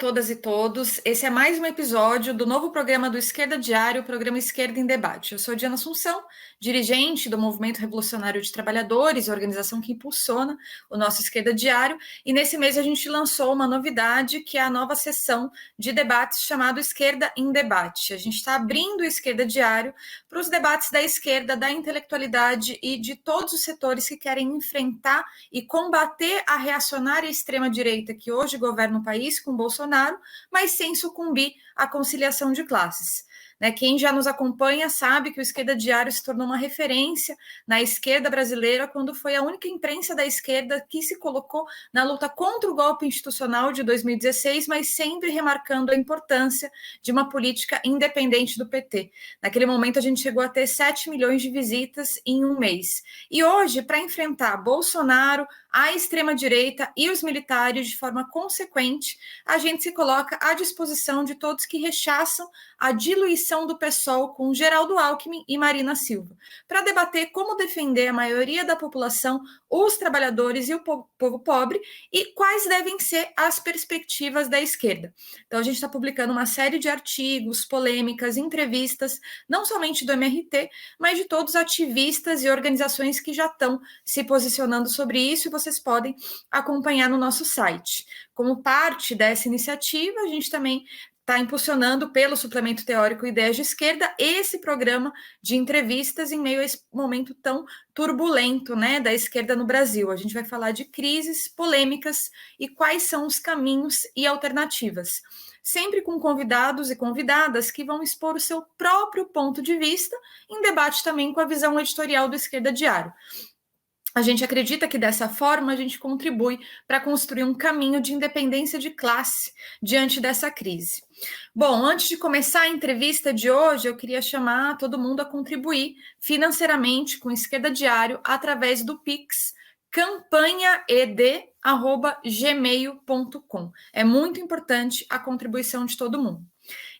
todas e todos. Esse é mais um episódio do novo programa do Esquerda Diário, o programa Esquerda em Debate. Eu sou Diana Assunção, dirigente do Movimento Revolucionário de Trabalhadores, organização que impulsiona o nosso Esquerda Diário, e nesse mês a gente lançou uma novidade, que é a nova sessão de debates chamado Esquerda em Debate. A gente está abrindo o Esquerda Diário para os debates da esquerda, da intelectualidade e de todos os setores que querem enfrentar e combater a reacionária extrema-direita que hoje governa o país com Bolsonaro, mas sem sucumbir à conciliação de classes. Quem já nos acompanha sabe que o Esquerda Diário se tornou uma referência na esquerda brasileira quando foi a única imprensa da esquerda que se colocou na luta contra o golpe institucional de 2016, mas sempre remarcando a importância de uma política independente do PT. Naquele momento, a gente chegou a ter 7 milhões de visitas em um mês. E hoje, para enfrentar Bolsonaro, a extrema-direita e os militares de forma consequente, a gente se coloca à disposição de todos que rechaçam a diluição do PSOL com Geraldo Alckmin e Marina Silva, para debater como defender a maioria da população, os trabalhadores e o povo pobre, e quais devem ser as perspectivas da esquerda. Então, a gente está publicando uma série de artigos, polêmicas, entrevistas, não somente do MRT, mas de todos os ativistas e organizações que já estão se posicionando sobre isso, e vocês podem acompanhar no nosso site. Como parte dessa iniciativa, a gente também está impulsionando pelo Suplemento Teórico Ideias de Esquerda esse programa de entrevistas em meio a esse momento tão turbulento, da esquerda no Brasil. A gente vai falar de crises, polêmicas e quais são os caminhos e alternativas. Sempre com convidados e convidadas que vão expor o seu próprio ponto de vista, em debate também com a visão editorial do Esquerda Diário. A gente acredita que dessa forma a gente contribui para construir um caminho de independência de classe diante dessa crise. Bom, antes de começar a entrevista de hoje, eu queria chamar todo mundo a contribuir financeiramente com o Esquerda Diário através do Pix campanhaed@gmail.com. É muito importante a contribuição de todo mundo.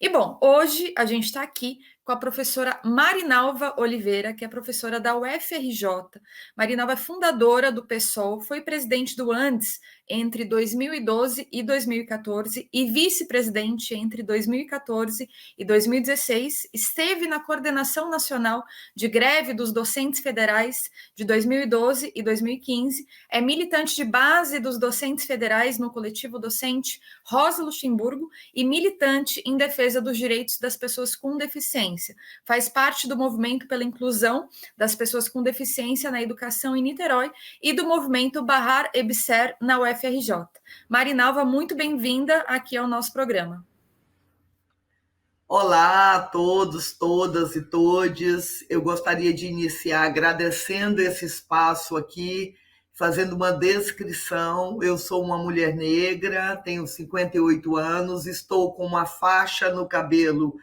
E bom, hoje a gente está aqui com a professora Marinalva Oliveira, que é professora da UFRJ. Marinalva é fundadora do PSOL, foi presidente do Andes entre 2012 e 2014 e vice-presidente entre 2014 e 2016. Esteve na coordenação nacional de greve dos docentes federais de 2012 e 2015. É militante de base dos docentes federais no coletivo docente Rosa Luxemburgo e militante em defesa dos direitos das pessoas com deficiência. Faz parte do movimento pela inclusão das pessoas com deficiência na educação em Niterói e do movimento Barrar EBSER na UFRJ. Marinalva, muito bem-vinda aqui ao nosso programa. Olá a todos, todas e todes. Eu gostaria de iniciar agradecendo esse espaço aqui, fazendo uma descrição. Eu sou uma mulher negra, tenho 58 anos, estou com uma faixa no cabelo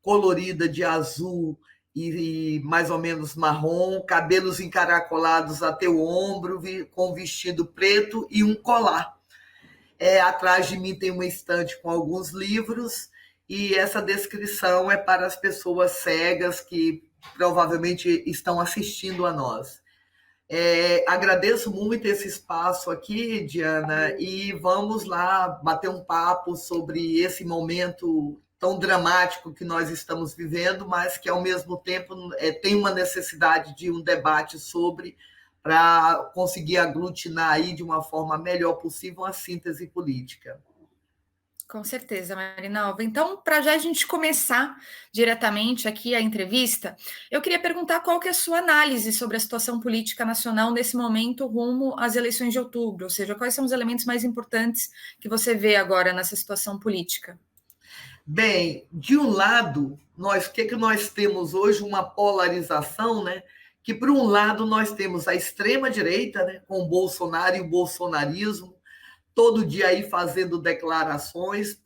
colorida de azul e mais ou menos marrom, cabelos encaracolados até o ombro, com vestido preto e um colar. Atrás de mim tem uma estante com alguns livros, e essa descrição é para as pessoas cegas que provavelmente estão assistindo a nós. Agradeço muito esse espaço aqui, Diana, e vamos lá bater um papo sobre esse momento tão dramático que nós estamos vivendo, mas que, ao mesmo tempo, tem uma necessidade de um debate sobre, para conseguir aglutinar aí de uma forma melhor possível a síntese política. Com certeza, Marinalva. Então, para já a gente começar diretamente aqui a entrevista, eu queria perguntar qual que é a sua análise sobre a situação política nacional nesse momento rumo às eleições de outubro, ou seja, quais são os elementos mais importantes que você vê agora nessa situação política? Bem, de um lado, o que nós temos hoje? Uma polarização, que, por um lado, nós temos a extrema-direita, com o Bolsonaro e o bolsonarismo, todo dia aí fazendo declarações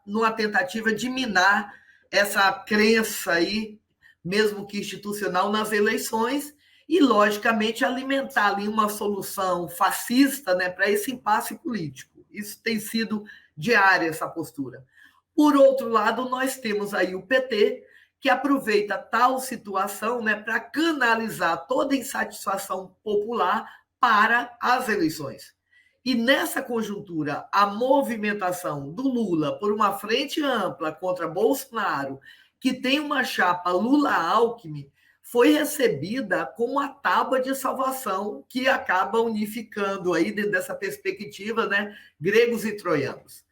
numa tentativa de minar essa crença aí, mesmo que institucional, nas eleições, e, logicamente, alimentar ali uma solução fascista, para esse impasse político. Isso tem sido diária, essa postura. Por outro lado, nós temos aí o PT, que aproveita tal situação, para canalizar toda a insatisfação popular para as eleições. E nessa conjuntura, a movimentação do Lula por uma frente ampla contra Bolsonaro, que tem uma chapa Lula-Alckmin, foi recebida como uma tábua de salvação que acaba unificando aí dentro dessa perspectiva, né, gregos e troianos.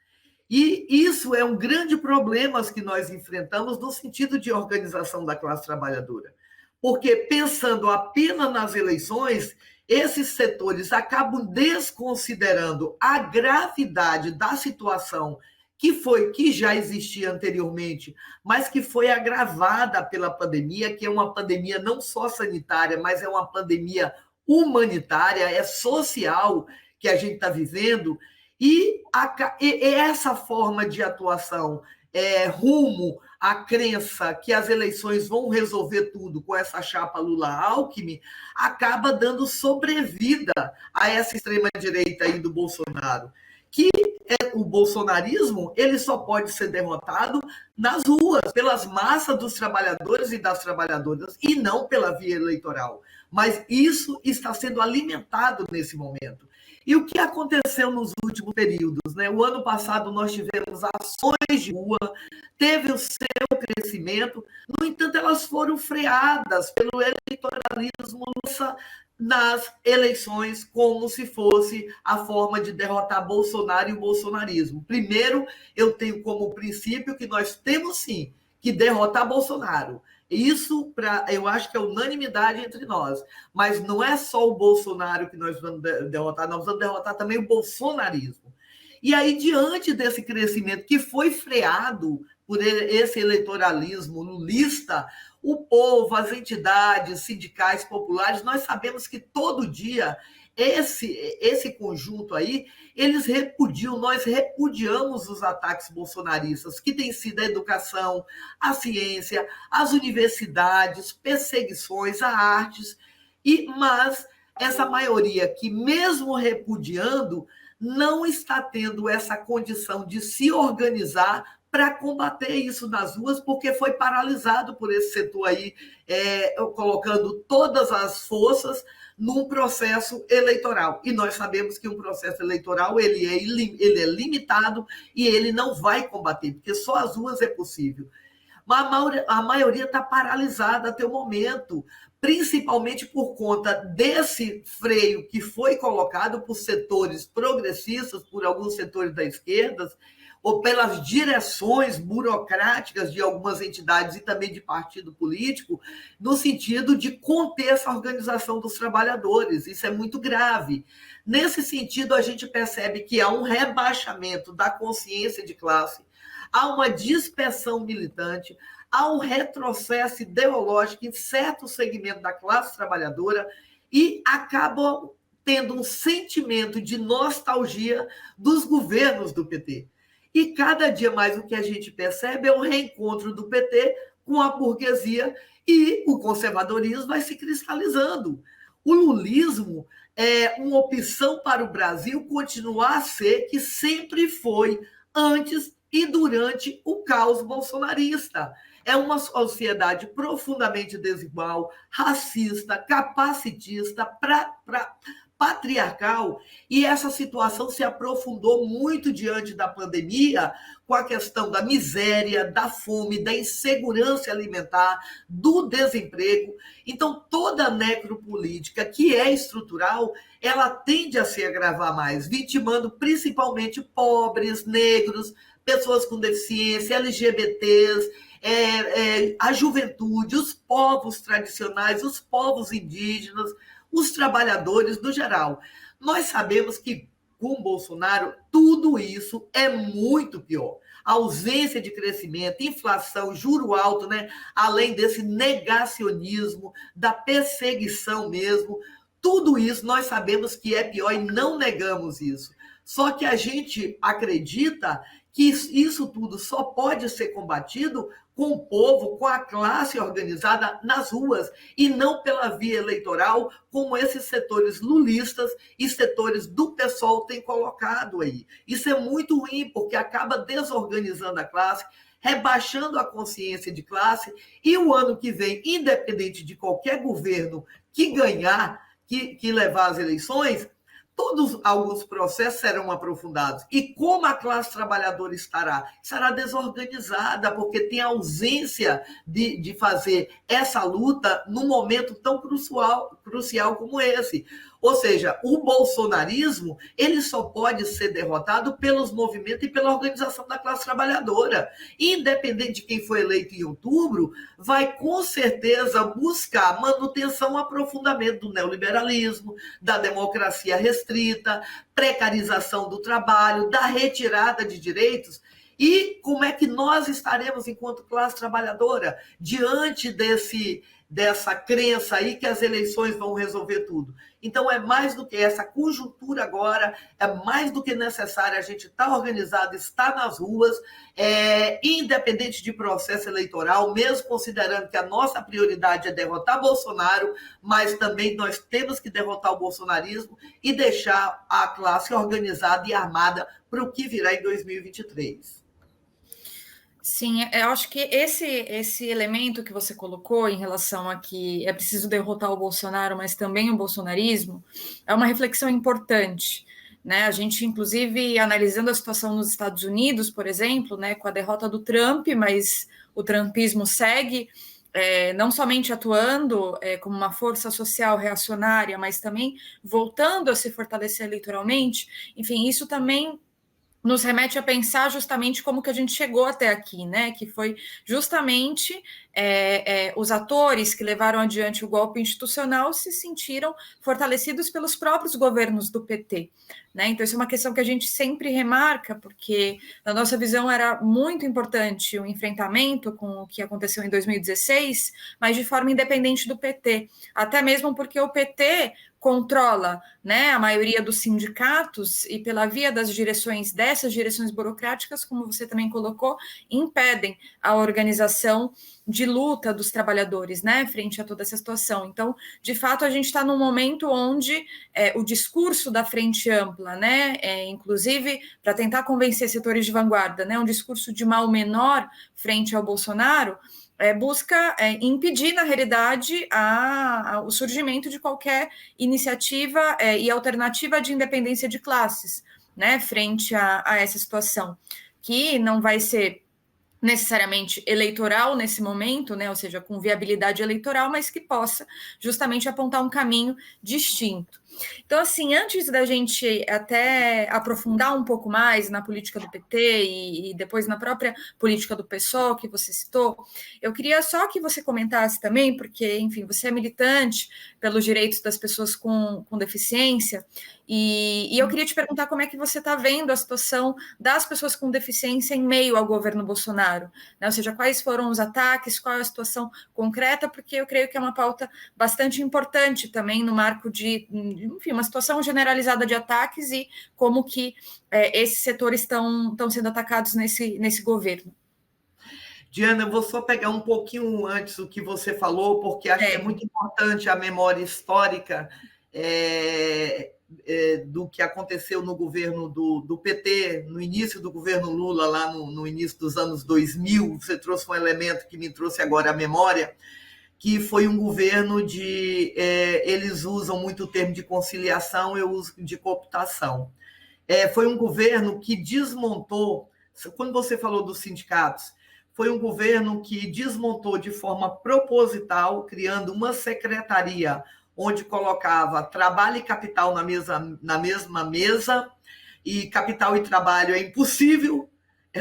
E isso é um grande problema que nós enfrentamos no sentido de organização da classe trabalhadora. Porque, pensando apenas nas eleições, esses setores acabam desconsiderando a gravidade da situação que já existia anteriormente, mas que foi agravada pela pandemia, que é uma pandemia não só sanitária, mas é uma pandemia humanitária, é social que a gente está vivendo, e essa forma de atuação rumo à crença que as eleições vão resolver tudo com essa chapa Lula-Alckmin, acaba dando sobrevida a essa extrema-direita aí do Bolsonaro, que o bolsonarismo ele só pode ser derrotado nas ruas, pelas massas dos trabalhadores e das trabalhadoras, e não pela via eleitoral. Mas isso está sendo alimentado nesse momento. E o que aconteceu nos últimos períodos? Né? O ano passado nós tivemos ações de rua, teve o seu crescimento, no entanto, elas foram freadas pelo eleitoralismo nas eleições, como se fosse a forma de derrotar Bolsonaro e o bolsonarismo. Primeiro, eu tenho como princípio que nós temos sim que derrotar Bolsonaro. Isso, eu acho que é unanimidade entre nós. Mas não é só o Bolsonaro que nós vamos derrotar, nós vamos derrotar também o bolsonarismo. E aí, diante desse crescimento que foi freado por esse eleitoralismo lulista, o povo, as entidades sindicais populares, nós sabemos que todo dia esse conjunto aí, eles repudiam, nós repudiamos os ataques bolsonaristas, que tem sido a educação, a ciência, as universidades, perseguições a artes, mas essa maioria que, mesmo repudiando, não está tendo essa condição de se organizar para combater isso nas ruas, porque foi paralisado por esse setor aí, colocando todas as forças num processo eleitoral. E nós sabemos que um processo eleitoral ele é limitado e ele não vai combater, porque só as ruas é possível. Mas a maioria está paralisada até o momento, principalmente por conta desse freio que foi colocado por setores progressistas, por alguns setores da esquerda, ou pelas direções burocráticas de algumas entidades e também de partido político, no sentido de conter essa organização dos trabalhadores. Isso é muito grave. Nesse sentido, a gente percebe que há um rebaixamento da consciência de classe, há uma dispersão militante, há um retrocesso ideológico em certo segmento da classe trabalhadora e acabam tendo um sentimento de nostalgia dos governos do PT. E cada dia mais o que a gente percebe é o reencontro do PT com a burguesia e o conservadorismo vai se cristalizando. O lulismo é uma opção para o Brasil continuar a ser que sempre foi antes e durante o caos bolsonarista. É uma sociedade profundamente desigual, racista, capacitista, patriarcal, e essa situação se aprofundou muito diante da pandemia, com a questão da miséria, da fome, da insegurança alimentar, do desemprego. Então, toda a necropolítica que é estrutural, ela tende a se agravar mais, vitimando principalmente pobres, negros, pessoas com deficiência, LGBTs, a juventude, os povos tradicionais, os povos indígenas, os trabalhadores no geral. Nós sabemos que com Bolsonaro tudo isso é muito pior. A ausência de crescimento, inflação, juro alto, né? Além desse negacionismo, da perseguição mesmo, tudo isso nós sabemos que é pior e não negamos isso. Só que a gente acredita que isso tudo só pode ser combatido com o povo, com a classe organizada nas ruas, e não pela via eleitoral, como esses setores lulistas e setores do PSOL têm colocado aí. Isso é muito ruim, porque acaba desorganizando a classe, rebaixando a consciência de classe, e o ano que vem, independente de qualquer governo que ganhar, que levar as eleições, alguns processos serão aprofundados. E como a classe trabalhadora estará? Estará desorganizada, porque tem ausência de fazer essa luta num momento tão crucial como esse. Ou seja, o bolsonarismo ele só pode ser derrotado pelos movimentos e pela organização da classe trabalhadora. Independente de quem foi eleito em outubro, vai com certeza buscar manutenção e aprofundamento do neoliberalismo, da democracia restrita, precarização do trabalho, da retirada de direitos. E como é que nós estaremos, enquanto classe trabalhadora, diante dessa crença aí que as eleições vão resolver tudo? Então, é mais do que essa conjuntura agora, é mais do que necessário a gente estar organizado, estar nas ruas, independente de processo eleitoral, mesmo considerando que a nossa prioridade é derrotar Bolsonaro, mas também nós temos que derrotar o bolsonarismo e deixar a classe organizada e armada para o que virá em 2023. Sim, eu acho que esse elemento que você colocou em relação a que é preciso derrotar o Bolsonaro, mas também o bolsonarismo, é uma reflexão importante, né? A gente, inclusive, analisando a situação nos Estados Unidos, por exemplo, né, com a derrota do Trump, mas o trumpismo segue, não somente atuando como uma força social reacionária, mas também voltando a se fortalecer eleitoralmente. Enfim, isso também nos remete a pensar justamente como que a gente chegou até aqui, né? Que foi justamente os atores que levaram adiante o golpe institucional se sentiram fortalecidos pelos próprios governos do PT, né? Então, isso é uma questão que a gente sempre remarca, porque na nossa visão era muito importante o enfrentamento com o que aconteceu em 2016, mas de forma independente do PT, até mesmo porque o PT controla, né, a maioria dos sindicatos e pela via dessas direções burocráticas, como você também colocou, impedem a organização de luta dos trabalhadores, né, frente a toda essa situação. Então, de fato, a gente está num momento onde o discurso da frente ampla, né, inclusive para tentar convencer setores de vanguarda, né, um discurso de mal menor frente ao Bolsonaro, busca impedir, na realidade, o surgimento de qualquer iniciativa e alternativa de independência de classes, né, frente a essa situação, que não vai ser necessariamente eleitoral nesse momento, né, ou seja, com viabilidade eleitoral, mas que possa justamente apontar um caminho distinto. Então, assim, antes da gente até aprofundar um pouco mais na política do PT e depois na própria política do PSOL que você citou, eu queria só que você comentasse também, porque, enfim, você é militante pelos direitos das pessoas com deficiência, e eu queria te perguntar como é que você está vendo a situação das pessoas com deficiência em meio ao governo Bolsonaro, né? Ou seja, quais foram os ataques, qual é a situação concreta, porque eu creio que é uma pauta bastante importante também no marco de, enfim, uma situação generalizada de ataques e como que esses setores estão sendo atacados nesse governo. Diana, eu vou só pegar um pouquinho antes do que você falou, porque acho que é muito importante a memória histórica do que aconteceu no governo do PT, no início do governo Lula, lá no início dos anos 2000. Você trouxe um elemento que me trouxe agora à memória, que foi um governo eles usam muito o termo de conciliação, eu uso de cooptação. Foi um governo que desmontou, quando você falou dos sindicatos, foi um governo que desmontou de forma proposital, criando uma secretaria onde colocava trabalho e capital na mesma mesa, e capital e trabalho é impossível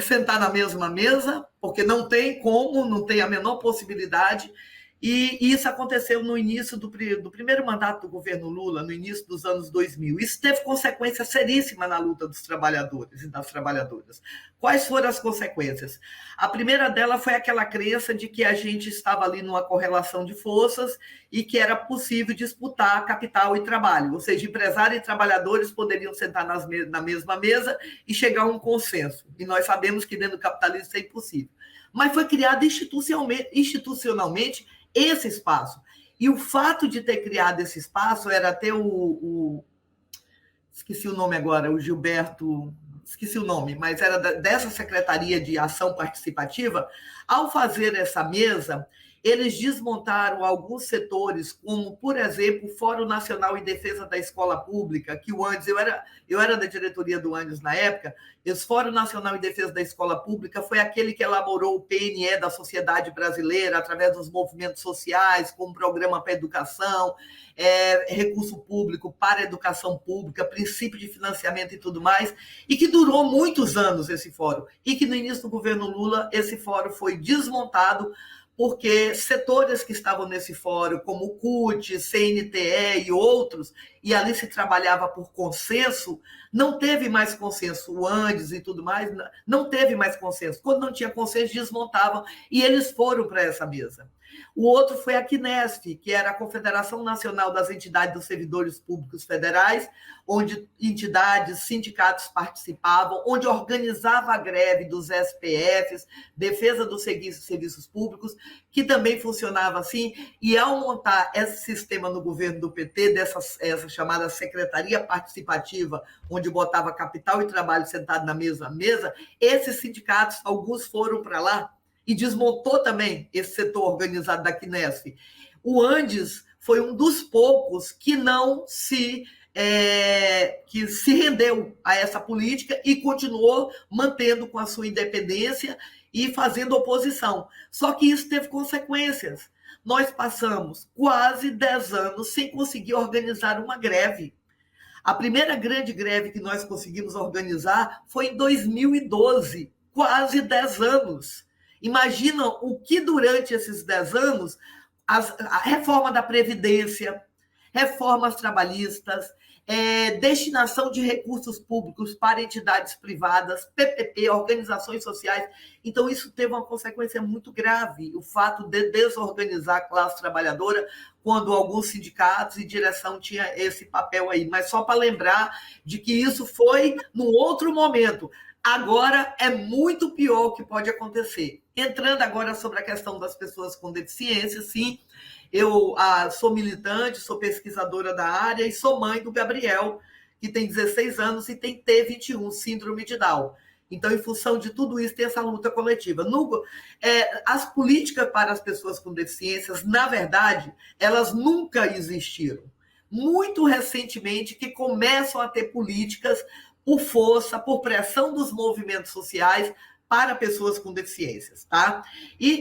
sentar na mesma mesa, porque não tem como, não tem a menor possibilidade. E isso aconteceu no início do primeiro mandato do governo Lula, no início dos anos 2000. Isso teve consequência seríssima na luta dos trabalhadores e das trabalhadoras. Quais foram as consequências? A primeira dela foi aquela crença de que a gente estava ali numa correlação de forças e que era possível disputar capital e trabalho, ou seja, empresários e trabalhadores poderiam sentar na mesma mesa e chegar a um consenso. E nós sabemos que dentro do capitalismo isso é impossível. Mas foi criado institucionalmente esse espaço. E o fato de ter criado esse espaço era até esqueci o nome agora, o Gilberto, esqueci o nome, mas era dessa Secretaria de Ação Participativa. Ao fazer essa mesa, eles desmontaram alguns setores, como, por exemplo, o Fórum Nacional em Defesa da Escola Pública, que o Andes, eu era da diretoria do Andes na época, esse Fórum Nacional em Defesa da Escola Pública foi aquele que elaborou o PNE da sociedade brasileira, através dos movimentos sociais, com um programa para a educação, recurso público para a educação pública, princípio de financiamento e tudo mais, e que durou muitos anos esse fórum, e que no início do governo Lula esse fórum foi desmontado, porque setores que estavam nesse fórum, como o CUT, CNTE e outros, e ali se trabalhava por consenso, não teve mais consenso, o Andes e tudo mais, não teve mais consenso. Quando não tinha consenso, desmontavam, e eles foram para essa mesa. O outro foi a Quinesf, que era a Confederação Nacional das Entidades dos Servidores Públicos Federais, onde entidades, sindicatos participavam, onde organizava a greve dos SPFs, defesa dos serviços públicos, que também funcionava assim, e ao montar esse sistema no governo do PT, essa chamada Secretaria Participativa, onde botava capital e trabalho sentado na mesma mesa, esses sindicatos, alguns foram para lá, e desmontou também esse setor organizado da Quinesf. O Andes foi um dos poucos que não que se rendeu a essa política e continuou mantendo com a sua independência e fazendo oposição. Só que isso teve consequências. Nós passamos quase 10 anos sem conseguir organizar uma greve. A primeira grande greve que nós conseguimos organizar foi em 2012, quase 10 anos. Imaginam o que durante esses 10 anos, a reforma da Previdência, reformas trabalhistas, destinação de recursos públicos para entidades privadas, PPP, organizações sociais. Então, isso teve uma consequência muito grave, o fato de desorganizar a classe trabalhadora, quando alguns sindicatos e direção tinham esse papel aí. Mas só para lembrar de que isso foi num outro momento. Agora é muito pior o que pode acontecer. Entrando agora sobre a questão das pessoas com deficiência, sim, eu sou militante, sou pesquisadora da área e sou mãe do Gabriel, que tem 16 anos e tem T21, síndrome de Down. Então, em função de tudo isso, tem essa luta coletiva. As políticas para as pessoas com deficiências, na verdade, elas nunca existiram. Muito recentemente que começam a ter políticas por força, por pressão dos movimentos sociais para pessoas com deficiências, tá?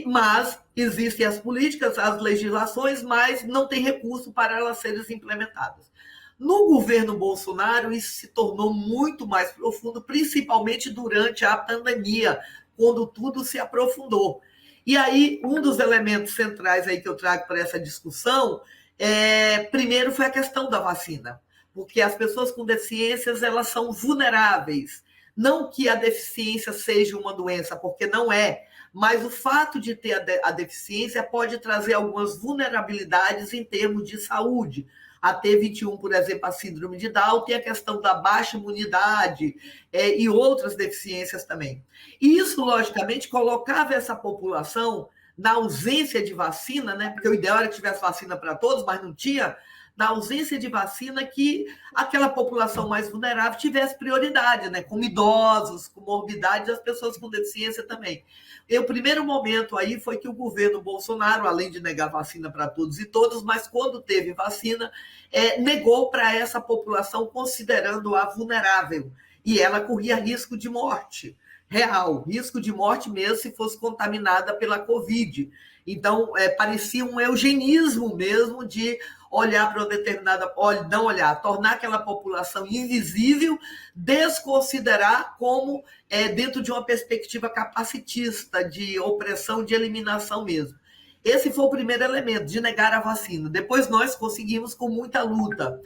Mas existem as políticas, as legislações, mas não tem recurso para elas serem implementadas. No governo Bolsonaro, isso se tornou muito mais profundo, principalmente durante a pandemia, quando tudo se aprofundou. E aí, um dos elementos centrais aí que eu trago para essa discussão, primeiro foi a questão da vacina, porque as pessoas com deficiências, elas são vulneráveis. Não que a deficiência seja uma doença, porque não é, mas o fato de ter a deficiência pode trazer algumas vulnerabilidades em termos de saúde. A T21, por exemplo, a síndrome de Down, tem a questão da baixa imunidade e outras deficiências também. E isso, logicamente, colocava essa população na ausência de vacina, né? Porque o ideal era que tivesse vacina para todos, mas não tinha. Na ausência de vacina, que aquela população mais vulnerável tivesse prioridade, né? Como idosos, com morbidade, as pessoas com deficiência também. E o primeiro momento aí foi que o governo Bolsonaro, além de negar vacina para todos e todas, mas quando teve vacina, negou para essa população, considerando-a vulnerável. E ela corria risco de morte real, risco de morte mesmo se fosse contaminada pela Covid. Então, parecia um eugenismo mesmo de olhar para uma determinada... não olhar, tornar aquela população invisível, desconsiderar como dentro de uma perspectiva capacitista, de opressão, de eliminação mesmo. Esse foi o primeiro elemento, de negar a vacina. Depois nós conseguimos com muita luta.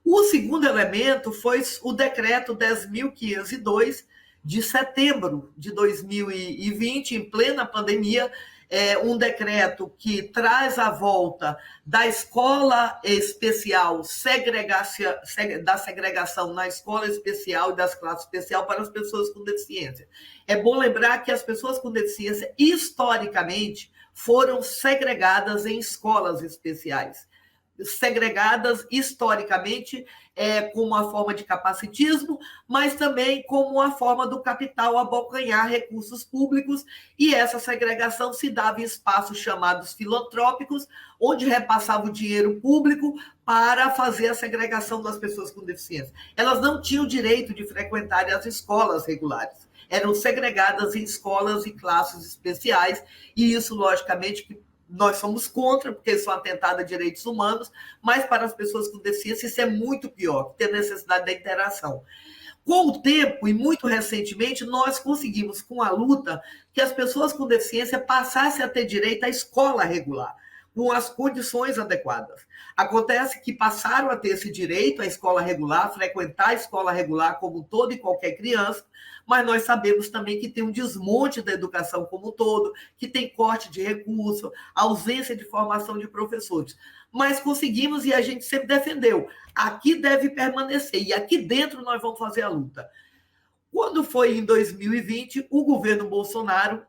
O segundo elemento foi o decreto 10.502, de setembro de 2020, em plena pandemia, um decreto que traz a volta da escola especial, da segregação na escola especial e das classes especiais para as pessoas com deficiência. É bom lembrar que as pessoas com deficiência, historicamente, foram segregadas em escolas especiais. segregadas historicamente como uma forma de capacitismo, mas também como uma forma do capital abocanhar recursos públicos, e essa segregação se dava em espaços chamados filantrópicos, onde repassava o dinheiro público para fazer a segregação das pessoas com deficiência. Elas não tinham o direito de frequentar as escolas regulares, eram segregadas em escolas e classes especiais, e isso, logicamente, nós somos contra, porque isso é um atentado a direitos humanos, mas para as pessoas com deficiência isso é muito pior, ter necessidade da interação. Com o tempo, e muito recentemente, nós conseguimos, com a luta, que as pessoas com deficiência passassem a ter direito à escola regular, com as condições adequadas. Acontece que passaram a ter esse direito à escola regular, frequentar a escola regular como toda e qualquer criança, mas nós sabemos também que tem um desmonte da educação como um todo, que tem corte de recurso, ausência de formação de professores. Mas conseguimos, e a gente sempre defendeu, aqui deve permanecer, e aqui dentro nós vamos fazer a luta. Quando foi em 2020, o governo Bolsonaro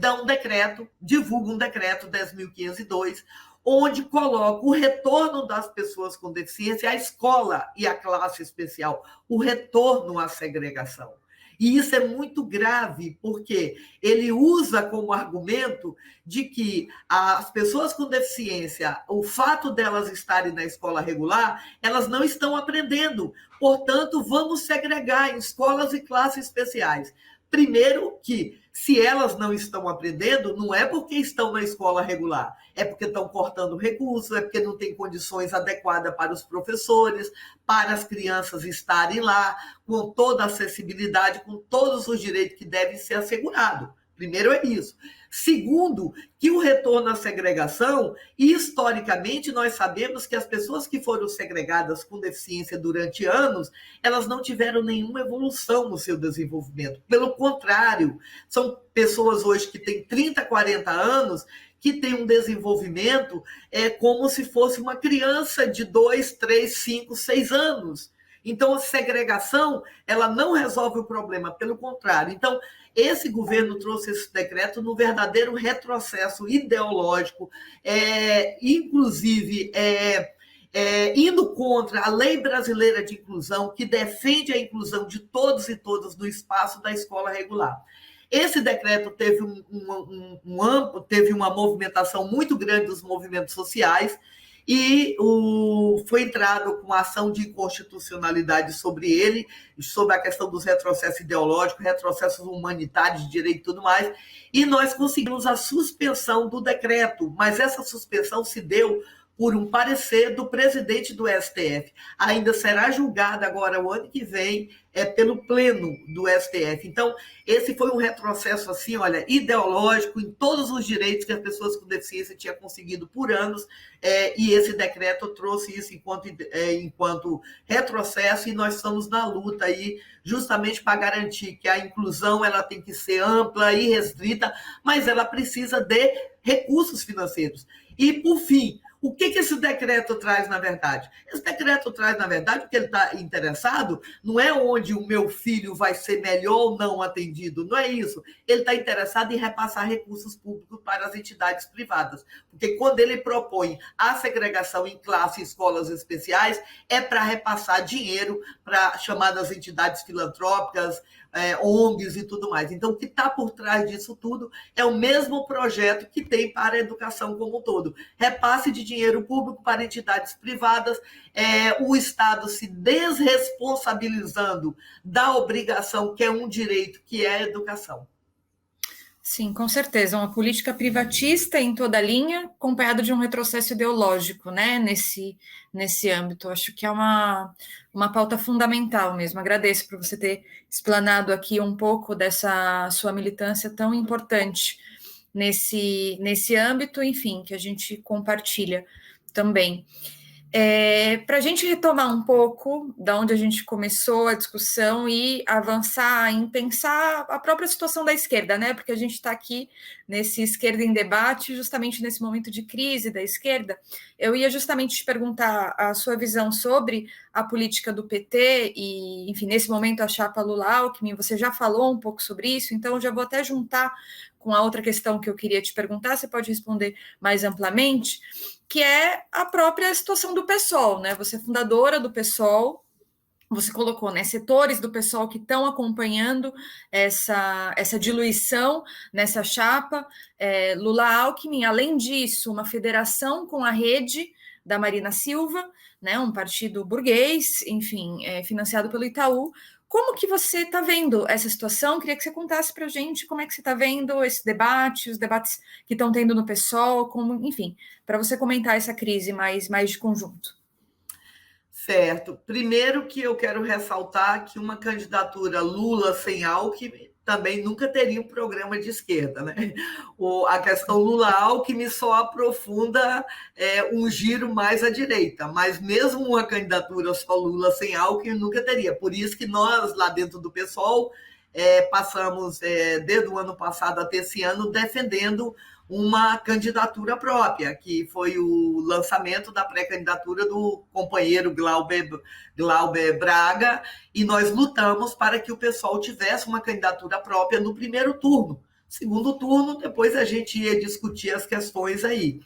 dá um decreto, divulga um decreto 10.502, onde coloca o retorno das pessoas com deficiência à escola e à classe especial, o retorno à segregação. E isso é muito grave, porque ele usa como argumento de que as pessoas com deficiência, o fato delas estarem na escola regular, elas não estão aprendendo. Portanto, vamos segregar em escolas e classes especiais. Primeiro que, se elas não estão aprendendo, não é porque estão na escola regular, é porque estão cortando recursos, é porque não tem condições adequadas para os professores, para as crianças estarem lá, com toda a acessibilidade, com todos os direitos que devem ser assegurados. Primeiro é isso. Segundo, que o retorno à segregação, historicamente, nós sabemos que as pessoas que foram segregadas com deficiência durante anos, elas não tiveram nenhuma evolução no seu desenvolvimento. Pelo contrário, são pessoas hoje que têm 30, 40 anos, que têm um desenvolvimento como se fosse uma criança de 2, 3, 5, 6 anos. Então, a segregação, ela não resolve o problema, pelo contrário. Então, esse governo trouxe esse decreto no verdadeiro retrocesso ideológico, inclusive indo contra a Lei Brasileira de Inclusão, que defende a inclusão de todos e todas no espaço da escola regular. Esse decreto teve teve uma movimentação muito grande dos movimentos sociais, e foi entrado com ação de inconstitucionalidade sobre ele, sobre a questão dos retrocessos ideológicos, retrocessos humanitários, de direito e tudo mais, e nós conseguimos a suspensão do decreto, mas essa suspensão se deu por um parecer do presidente do STF. Ainda será julgada agora, o ano que vem, pelo pleno do STF. Então, esse foi um retrocesso, assim, olha, ideológico em todos os direitos que as pessoas com deficiência tinham conseguido por anos, e esse decreto trouxe isso enquanto retrocesso, e nós estamos na luta aí, justamente para garantir que a inclusão ela tem que ser ampla e restrita, mas ela precisa de recursos financeiros. E, por fim, o que esse decreto traz, na verdade? Esse decreto traz, na verdade, o que ele está interessado não é onde o meu filho vai ser melhor ou não atendido, não é isso. Ele está interessado em repassar recursos públicos para as entidades privadas, porque quando ele propõe a segregação em classes e escolas especiais, é para repassar dinheiro para chamadas entidades filantrópicas, ONGs e tudo mais. Então, o que está por trás disso tudo é o mesmo projeto que tem para a educação como um todo. Repasse de dinheiro público para entidades privadas, o Estado se desresponsabilizando da obrigação, que é um direito, que é a educação. Sim, com certeza. Uma política privatista em toda a linha, acompanhada de um retrocesso ideológico, né, nesse âmbito. Acho que é uma pauta fundamental mesmo. Agradeço por você ter explanado aqui um pouco dessa sua militância tão importante nesse âmbito, enfim, que a gente compartilha também. Para a gente retomar um pouco da onde a gente começou a discussão e avançar em pensar a própria situação da esquerda, né? Porque a gente está aqui nesse Esquerda em Debate, justamente nesse momento de crise da esquerda. Eu ia justamente te perguntar a sua visão sobre a política do PT e, enfim, nesse momento a chapa Lula-Alckmin, você já falou um pouco sobre isso, então eu já vou até juntar com a outra questão que eu queria te perguntar, você pode responder mais amplamente, que é a própria situação do PSOL, né? Você é fundadora do PSOL, você colocou, né, setores do PSOL que estão acompanhando essa diluição nessa chapa, Lula-Alckmin, além disso, uma federação com a Rede da Marina Silva, né, um partido burguês, enfim, financiado pelo Itaú. Como que você está vendo essa situação? Queria que você contasse para a gente como é que você está vendo esse debate, os debates que estão tendo no PSOL, como, enfim, para você comentar essa crise mais de conjunto. Certo. Primeiro que eu quero ressaltar que uma candidatura Lula sem Alckmin também nunca teria um programa de esquerda, né? A questão Lula-Alckmin só aprofunda um giro mais à direita, mas mesmo uma candidatura só Lula sem Alckmin nunca teria. Por isso que nós, lá dentro do PSOL, passamos, desde o ano passado até esse ano, defendendo uma candidatura própria, que foi o lançamento da pré-candidatura do companheiro Glauber Braga, e nós lutamos para que o PSOL tivesse uma candidatura própria no primeiro turno. Segundo turno, depois a gente ia discutir as questões aí.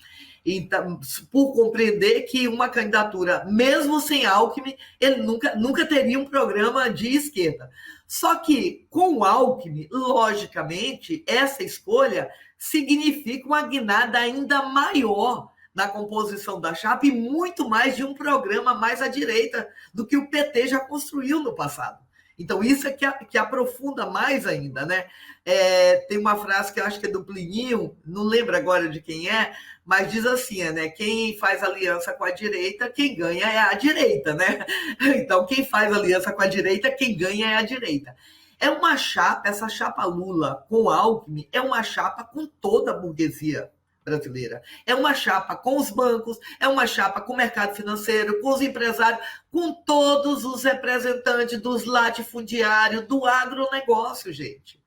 Então, por compreender que uma candidatura, mesmo sem Alckmin, ele nunca teria um programa de esquerda. Só que, com o Alckmin, logicamente, essa escolha significa uma guinada ainda maior na composição da chapa e muito mais de um programa mais à direita do que o PT já construiu no passado. Então, isso é que aprofunda mais ainda, né? Tem uma frase que eu acho que é do Plininho, não lembro agora de quem é, mas diz assim, né? Quem faz aliança com a direita, quem ganha é a direita, né? Então, quem faz aliança com a direita, quem ganha é a direita. É uma chapa, essa chapa Lula com Alckmin, é uma chapa com toda a burguesia brasileira. É uma chapa com os bancos, é uma chapa com o mercado financeiro, com os empresários, com todos os representantes dos latifundiários, do agronegócio, gente.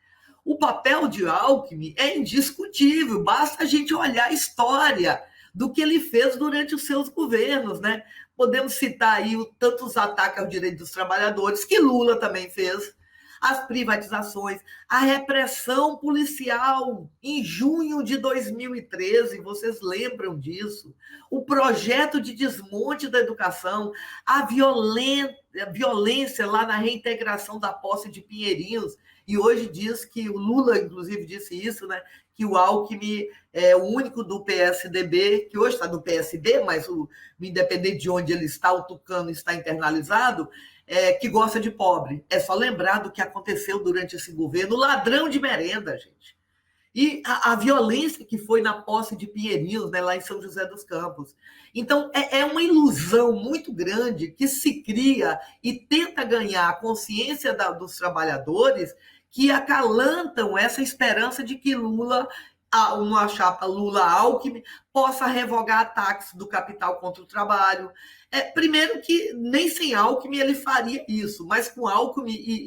O papel de Alckmin é indiscutível, basta a gente olhar a história do que ele fez durante os seus governos, né? Podemos citar aí tantos ataques aos direitos dos trabalhadores, que Lula também fez, as privatizações, a repressão policial em junho de 2013, vocês lembram disso? O projeto de desmonte da educação, a violência lá na reintegração da posse de Pinheirinhos, e hoje diz que o Lula, inclusive, disse isso, né? Que o Alckmin é o único do PSDB, que hoje está no PSB, mas independente de onde ele está, o tucano está internalizado, que gosta de pobre. É só lembrar do que aconteceu durante esse governo, ladrão de merenda, gente. E a violência que foi na posse de Pinheirinhos, né, lá em São José dos Campos. Então, é uma ilusão muito grande que se cria e tenta ganhar a consciência dos trabalhadores, que acalantam essa esperança de que Lula, uma chapa Lula-Alckmin, possa revogar ataques do capital contra o trabalho. Primeiro que nem sem Alckmin ele faria isso, mas com Alckmin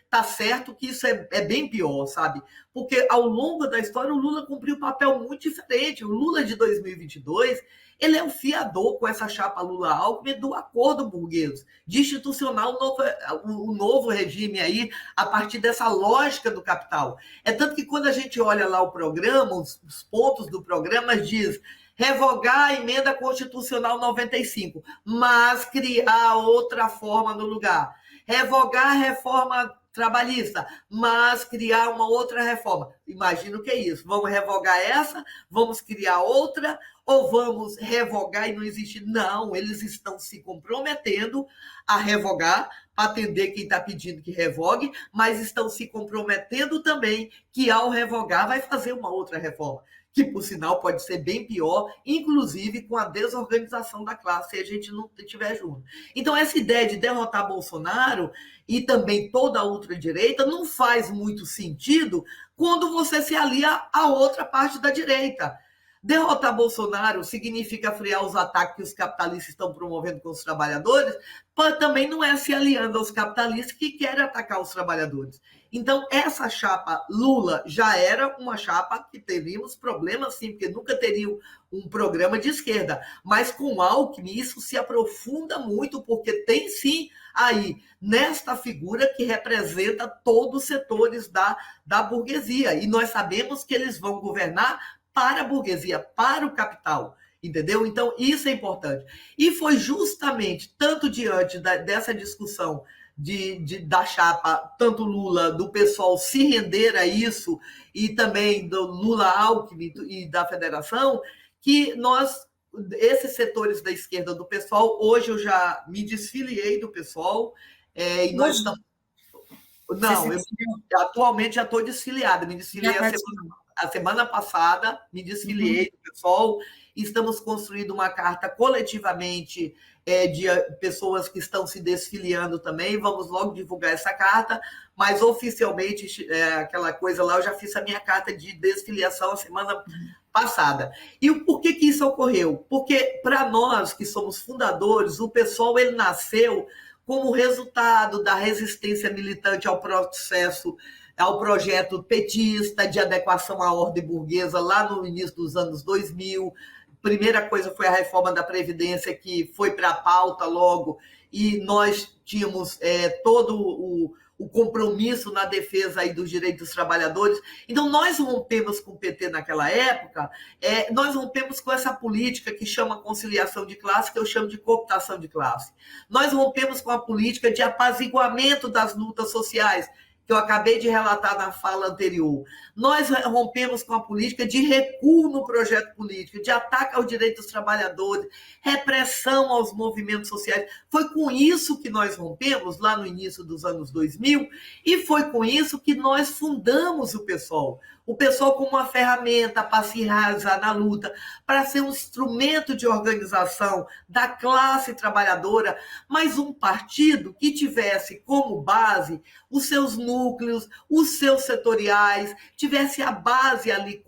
tá certo que isso é bem pior, sabe? Porque ao longo da história o Lula cumpriu um papel muito diferente. O Lula de 2022, ele é o fiador com essa chapa Lula-Alckmin do acordo burguês, de institucionar o novo regime aí a partir dessa lógica do capital. É tanto que quando a gente olha lá o programa, os pontos do programa diz revogar a emenda constitucional 95, mas criar outra forma no lugar. Revogar a reforma trabalhista, mas criar uma outra reforma. Imagina o que é isso. Vamos revogar essa, vamos criar outra, ou vamos revogar e não existe? Não, eles estão se comprometendo a revogar, para atender quem está pedindo que revogue, mas estão se comprometendo também que, ao revogar, vai fazer uma outra reforma, que, por sinal, pode ser bem pior, inclusive com a desorganização da classe, se a gente não estiver junto. Então, essa ideia de derrotar Bolsonaro e também toda a ultradireita não faz muito sentido quando você se alia à outra parte da direita. Derrotar Bolsonaro significa frear os ataques que os capitalistas estão promovendo com os trabalhadores, mas também não é se aliando aos capitalistas que querem atacar os trabalhadores. Então, essa chapa Lula já era uma chapa que teríamos problemas, sim, porque nunca teria um programa de esquerda. Mas com Alckmin isso se aprofunda muito, porque tem sim aí, nesta figura que representa todos os setores da burguesia. E nós sabemos que eles vão governar para a burguesia, para o capital. entendeu? Então, isso é importante. E foi justamente, tanto diante dessa discussão da chapa, tanto Lula, do pessoal se render a isso, e também do Lula-Alckmin e da federação, que nós, esses setores da esquerda do pessoal, hoje eu já me desfiliei do pessoal, e nós Hoje, estamos... você se Não, eu desfiliou? atualmente já estou desfiliada, me Já desfiliei está desfiliando. a semana passada, me Uhum. desfiliei do pessoal, estamos construindo uma carta coletivamente, de pessoas que estão se desfiliando também, vamos logo divulgar essa carta, mas oficialmente, aquela coisa lá, eu já fiz a minha carta de desfiliação a semana passada. E por que isso ocorreu? Porque para nós que somos fundadores, o pessoal ele nasceu como resultado da resistência militante ao processo, ao projeto petista de adequação à ordem burguesa lá no início dos anos 2000. Primeira coisa foi a reforma da Previdência, que foi para a pauta logo, e nós tínhamos todo o compromisso na defesa aí dos direitos dos trabalhadores. Então, nós rompemos com o PT naquela época, nós rompemos com essa política que chama conciliação de classe, que eu chamo de cooptação de classe. Nós rompemos com a política de apaziguamento das lutas sociais, que eu acabei de relatar na fala anterior. Nós rompemos com a política de recuo no projeto político, de ataque aos direitos dos trabalhadores, repressão aos movimentos sociais. Foi com isso que nós rompemos lá no início dos anos 2000 e foi com isso que nós fundamos o PSOL. O PSOL como uma ferramenta para se realizar na luta, para ser um instrumento de organização da classe trabalhadora, mas um partido que tivesse como base os seus núcleos, os seus setoriais, tivesse a base ali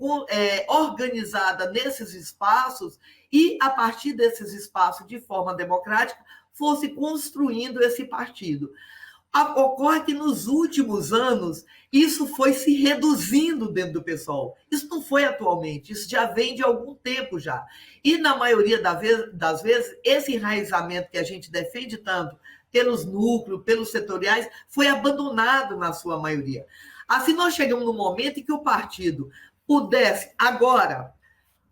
organizada nesses espaços e, a partir desses espaços, de forma democrática, fosse construindo esse partido. Ocorre que nos últimos anos isso foi se reduzindo dentro do PSOL. Isso não foi atualmente, isso já vem de algum tempo já. E na maioria das vezes, esse enraizamento que a gente defende tanto pelos núcleos, pelos setoriais, foi abandonado na sua maioria. Assim, nós chegamos no momento em que o partido pudesse, agora,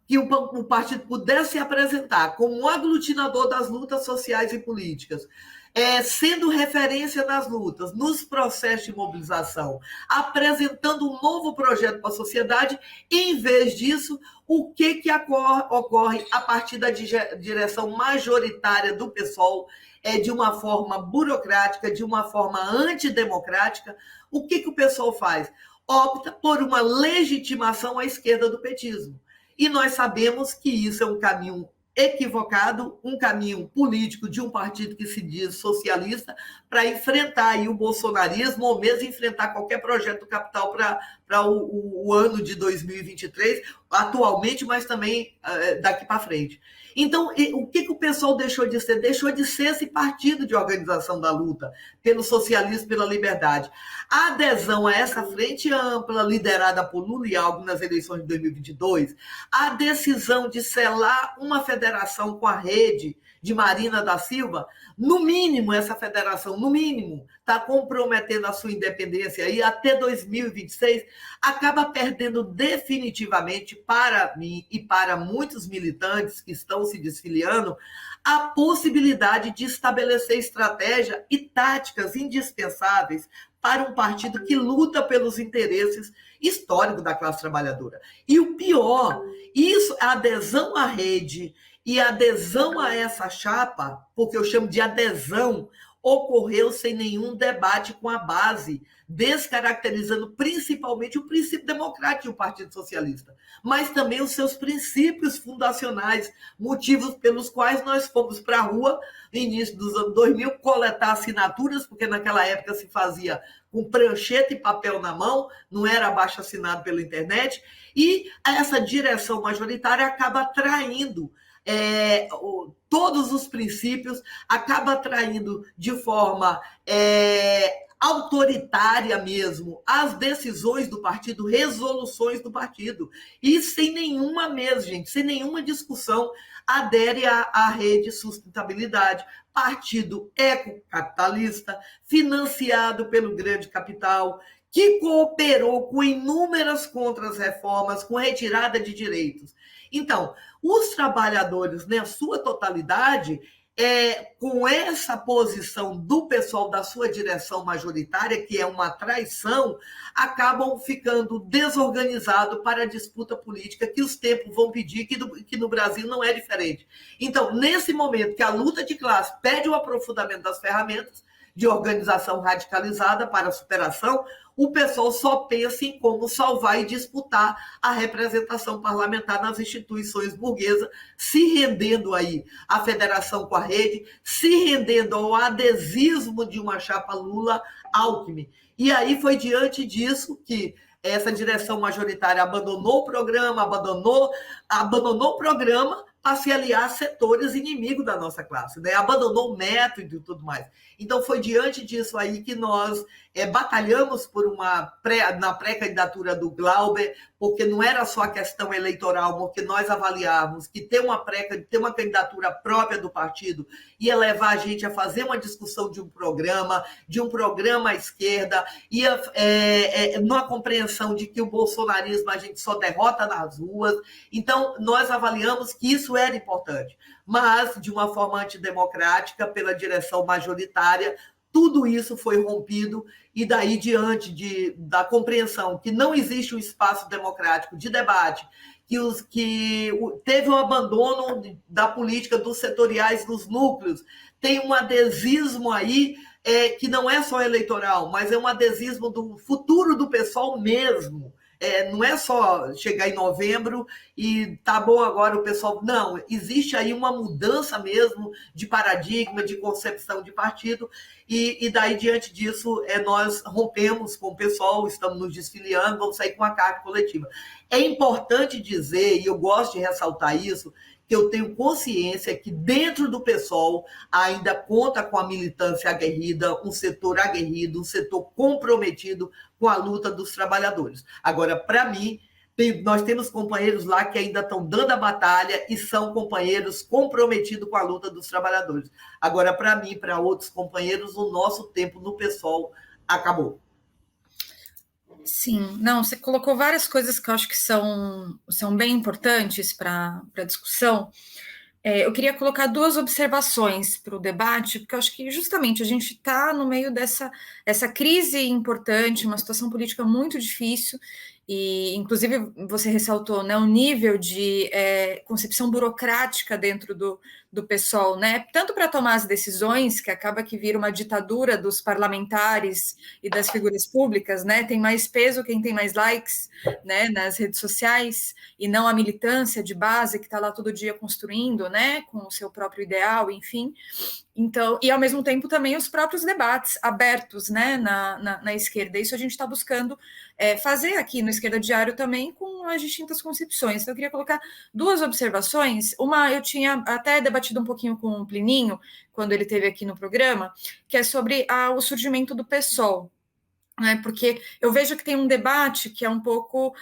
que o partido pudesse se apresentar como um aglutinador das lutas sociais e políticas, sendo referência nas lutas, nos processos de mobilização, apresentando um novo projeto para a sociedade, e, em vez disso, o que ocorre a partir da direção majoritária do PSOL, de uma forma burocrática, de uma forma antidemocrática? O que o PSOL faz? Opta por uma legitimação à esquerda do petismo. E nós sabemos que isso é um caminho equivocado, um caminho político de um partido que se diz socialista para enfrentar aí o bolsonarismo ou mesmo enfrentar qualquer projeto do capital para o ano de 2023, atualmente, mas também daqui para frente. Então, o que o pessoal deixou de ser? Deixou de ser esse partido de organização da luta pelo socialismo, pela liberdade. A adesão a essa frente ampla, liderada por Lula e Alckmin nas eleições de 2022, a decisão de selar uma federação com a rede de Marina da Silva, no mínimo, essa federação, no mínimo, está comprometendo a sua independência aí até 2026, acaba perdendo definitivamente, para mim e para muitos militantes que estão se desfiliando, a possibilidade de estabelecer estratégia e táticas indispensáveis para um partido que luta pelos interesses históricos da classe trabalhadora. E o pior, isso, a adesão à rede e a adesão a essa chapa, porque eu chamo de adesão, ocorreu sem nenhum debate com a base, descaracterizando principalmente o princípio democrático do Partido Socialista, mas também os seus princípios fundacionais, motivos pelos quais nós fomos para a rua, no início dos anos 2000, coletar assinaturas, porque naquela época se fazia com prancheta e papel na mão, não era abaixo-assinado pela internet, e essa direção majoritária acaba traindo todos os princípios, acaba traindo de forma autoritária mesmo as decisões do partido, resoluções do partido, e sem nenhuma mesmo, gente, sem nenhuma discussão, adere à rede sustentabilidade, partido ecocapitalista, financiado pelo grande capital, que cooperou com inúmeras contras-reformas, com retirada de direitos. Então, os trabalhadores, na sua totalidade, com essa posição do pessoal da sua direção majoritária, que é uma traição, acabam ficando desorganizados para a disputa política que os tempos vão pedir, que no Brasil não é diferente. Então, nesse momento que a luta de classe pede o aprofundamento das ferramentas de organização radicalizada para a superação, o pessoal só pensa em como salvar e disputar a representação parlamentar nas instituições burguesas, se rendendo aí à federação com a rede, se rendendo ao adesismo de uma chapa Lula-Alckmin. E aí foi diante disso que essa direção majoritária abandonou o programa, abandonou o programa para se aliar a setores inimigos da nossa classe, né? Abandonou o método e tudo mais. Então, foi diante disso aí que nós batalhamos por na pré-candidatura do Glauber, porque não era só a questão eleitoral, porque nós avaliávamos que ter uma candidatura própria do partido ia levar a gente a fazer uma discussão de um programa à esquerda, ia numa compreensão de que o bolsonarismo a gente só derrota nas ruas. Então, nós avaliamos que isso era importante, mas de uma forma antidemocrática, pela direção majoritária, tudo isso foi rompido, e daí diante da compreensão que não existe um espaço democrático de debate, que teve um abandono da política dos setoriais, dos núcleos, tem um adesismo aí que não é só eleitoral, mas é um adesismo do futuro do pessoal mesmo. Não é só chegar em novembro e tá bom agora o pessoal... Não, existe aí uma mudança mesmo de paradigma, de concepção de partido, e daí, diante disso, nós rompemos com o pessoal, estamos nos desfiliando, vamos sair com uma carta coletiva. É importante dizer, e eu gosto de ressaltar isso, que eu tenho consciência que dentro do PSOL ainda conta com a militância aguerrida, um setor aguerrido, um setor comprometido com a luta dos trabalhadores. Agora, para mim, nós temos companheiros lá que ainda estão dando a batalha e são companheiros comprometidos com a luta dos trabalhadores. Agora, para mim, para outros companheiros, o nosso tempo no PSOL acabou. Sim, não, você colocou várias coisas que eu acho que são bem importantes para a discussão. Eu queria colocar duas observações para o debate, porque eu acho que justamente a gente está no meio dessa crise importante, uma situação política muito difícil, e inclusive você ressaltou, né, o nível de concepção burocrática dentro do PSOL, né, tanto para tomar as decisões, que acaba que vira uma ditadura dos parlamentares e das figuras públicas, né, tem mais peso quem tem mais likes, né, nas redes sociais, e não a militância de base que está lá todo dia construindo, né, com o seu próprio ideal, enfim. Então, e ao mesmo tempo também os próprios debates abertos, né, na esquerda. Isso a gente está buscando fazer aqui no Esquerda Diário também com as distintas concepções. Então, eu queria colocar duas observações. Uma, eu tinha até debatido um pouquinho com o Plininho, quando ele esteve aqui no programa, que é sobre o surgimento do PSOL. Porque eu vejo que tem um debate que é um pouco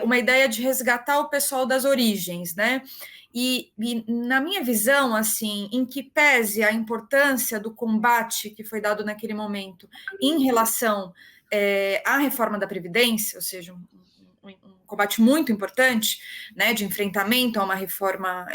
uma ideia de resgatar o pessoal das origens, né? E na minha visão, assim, em que pese a importância do combate que foi dado naquele momento em relação à reforma da Previdência, ou seja, um combate muito importante, né, de enfrentamento a uma reforma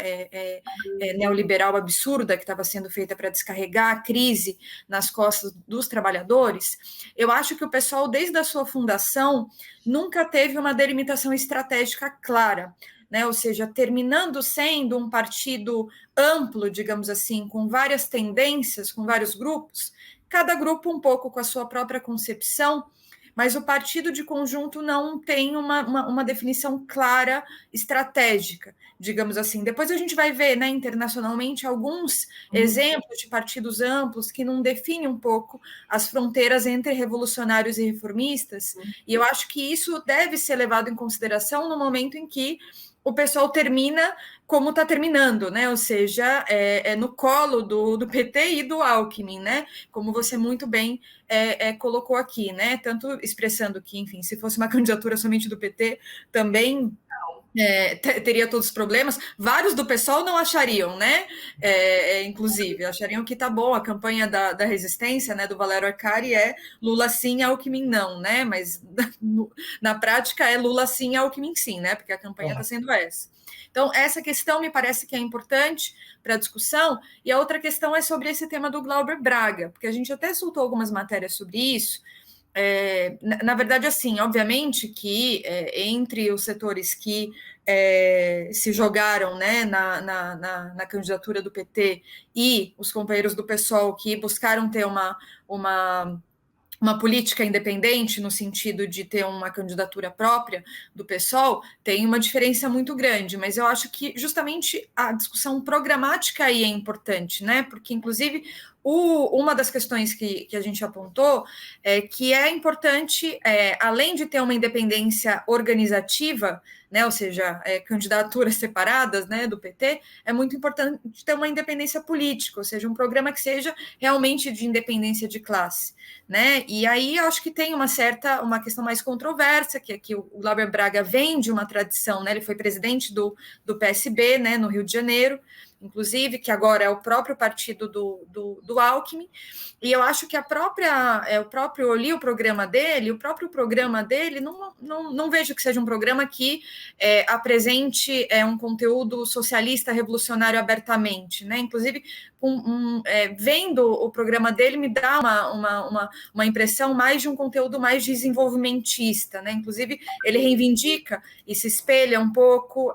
neoliberal absurda que estava sendo feita para descarregar a crise nas costas dos trabalhadores. Eu acho que o pessoal, desde a sua fundação, nunca teve uma delimitação estratégica clara, né? Ou seja, terminando sendo um partido amplo, digamos assim, com várias tendências, com vários grupos, cada grupo um pouco com a sua própria concepção, mas o partido de conjunto não tem uma definição clara, estratégica, digamos assim. Depois a gente vai ver, né, internacionalmente, alguns exemplos de partidos amplos que não definem um pouco as fronteiras entre revolucionários e reformistas, e eu acho que isso deve ser levado em consideração no momento em que o pessoal termina como está terminando, né? Ou seja, no colo do PT e do Alckmin, né? Como você muito bem colocou aqui, né? Tanto expressando que, enfim, se fosse uma candidatura somente do PT, também teria todos os problemas. Vários do PSOL não achariam, né? Inclusive, achariam que tá bom, a campanha da resistência, né, do Valério Arcari é Lula sim, Alckmin não, né? Mas na prática é Lula sim, Alckmin sim, né? Porque a campanha está sendo essa. Então, essa questão me parece que é importante para a discussão, e a outra questão é sobre esse tema do Glauber Braga, porque a gente até soltou algumas matérias sobre isso. Na verdade, assim, obviamente que entre os setores que se jogaram, né, na candidatura do PT e os companheiros do PSOL que buscaram ter uma política independente, no sentido de ter uma candidatura própria do PSOL, tem uma diferença muito grande, mas eu acho que justamente a discussão programática aí é importante, né? Porque, inclusive, uma das questões que a gente apontou é que é importante, além de ter uma independência organizativa, né, ou seja, candidaturas separadas, né, do PT, é muito importante ter uma independência política, ou seja, um programa que seja realmente de independência de classe, né? E aí eu acho que tem uma questão mais controversa, que é que o Glauber Braga vem de uma tradição, né? Ele foi presidente do PSB, né, no Rio de Janeiro, inclusive, que agora é o próprio partido do Alckmin, e eu acho que eu li o próprio programa dele, não vejo que seja um programa que apresente um conteúdo socialista revolucionário abertamente, né? Inclusive, vendo o programa dele, me dá uma impressão mais de um conteúdo mais desenvolvimentista, né? Inclusive, ele reivindica e se espelha um pouco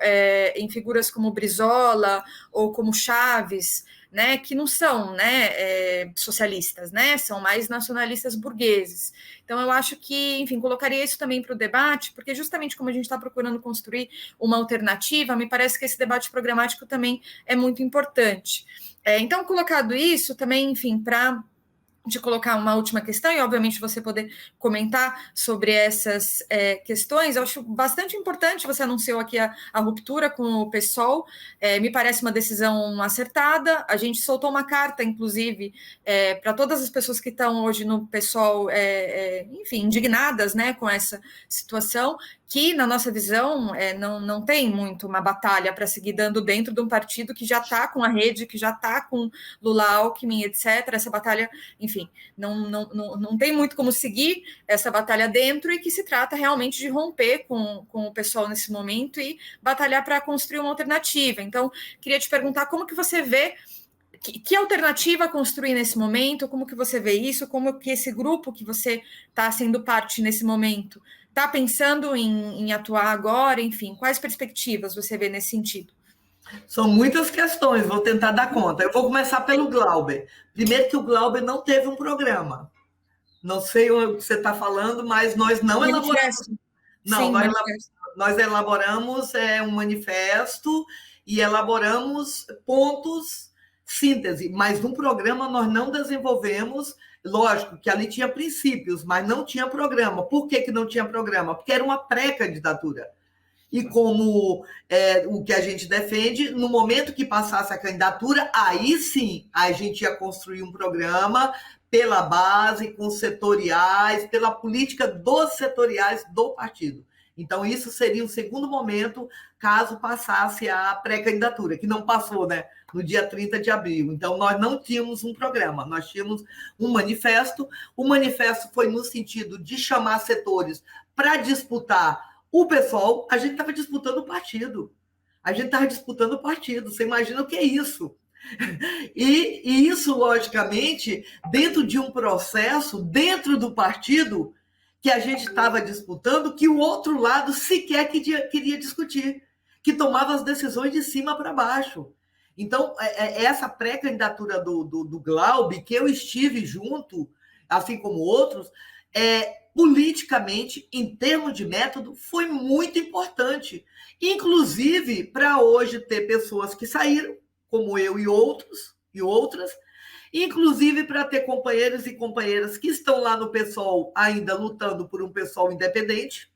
em figuras como Brizola ou como Chaves, né, que não são, né, socialistas, né, são mais nacionalistas burgueses. Então, eu acho que, enfim, colocaria isso também para o debate, porque justamente como a gente está procurando construir uma alternativa, me parece que esse debate programático também é muito importante. Então, colocado isso, também, enfim, para de colocar uma última questão e, obviamente, você poder comentar sobre essas questões. Eu acho bastante importante, você anunciou aqui a ruptura com o PSOL, me parece uma decisão acertada. A gente soltou uma carta, inclusive, para todas as pessoas que estão hoje no PSOL, enfim, indignadas, né, com essa situação, que, na nossa visão, não tem muito uma batalha para seguir dando dentro de um partido que já está com a rede, que já está com Lula, Alckmin, etc. Essa batalha, enfim, não tem muito como seguir essa batalha dentro, e que se trata realmente de romper com o pessoal nesse momento e batalhar para construir uma alternativa. Então, queria te perguntar como que você vê que alternativa construir nesse momento, como que você vê isso, como que esse grupo que você está sendo parte nesse momento está pensando em atuar agora, enfim, quais perspectivas você vê nesse sentido? São muitas questões, vou tentar dar conta. Eu vou começar pelo Glauber. Primeiro que o Glauber não teve um programa. Não sei o que você está falando, mas nós não elaboramos. Manifesto. Não, Sim, manifesto. nós elaboramos um manifesto e elaboramos pontos síntese, mas no programa nós não desenvolvemos. Lógico que ali tinha princípios, mas não tinha programa. Por que não tinha programa? Porque era uma pré-candidatura. E como o que a gente defende, no momento que passasse a candidatura, aí sim a gente ia construir um programa pela base, com setoriais, pela política dos setoriais do partido. Então, isso seria um segundo momento, caso passasse a pré-candidatura, que não passou, né, no dia 30 de abril. Então, nós não tínhamos um programa, nós tínhamos um manifesto. O manifesto foi no sentido de chamar setores para disputar o pessoal. A gente estava disputando o partido. A gente estava disputando o partido. Você imagina o que é isso? E isso, logicamente, dentro de um processo, dentro do partido, que a gente estava disputando, que o outro lado sequer queria discutir, que tomava as decisões de cima para baixo. Então, essa pré-candidatura do Glaube, que eu estive junto, assim como outros, politicamente, em termos de método, foi muito importante. Inclusive, para hoje ter pessoas que saíram, como eu e outros e outras, inclusive para ter companheiros e companheiras que estão lá no PSOL ainda lutando por um PSOL independente.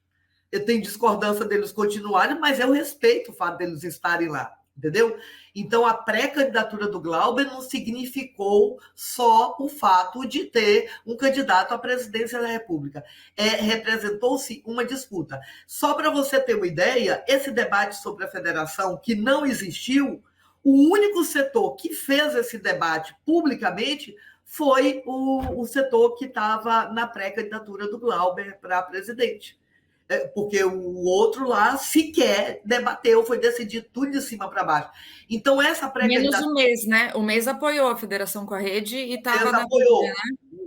Eu tenho discordância deles continuarem, mas eu respeito o fato deles estarem lá. entendeu? Então, a pré-candidatura do Glauber não significou só o fato de ter um candidato à presidência da República. Representou-se uma disputa. Só para você ter uma ideia, esse debate sobre a federação, que não existiu, o único setor que fez esse debate publicamente foi o setor que estava na pré-candidatura do Glauber para presidente. Porque o outro lá sequer debateu, foi decidido tudo de cima para baixo. Então, essa Menos pré-candidatura. o mês, né? O mês apoiou a Federação com a Rede e O estava mês na dúvida, apoiou, né?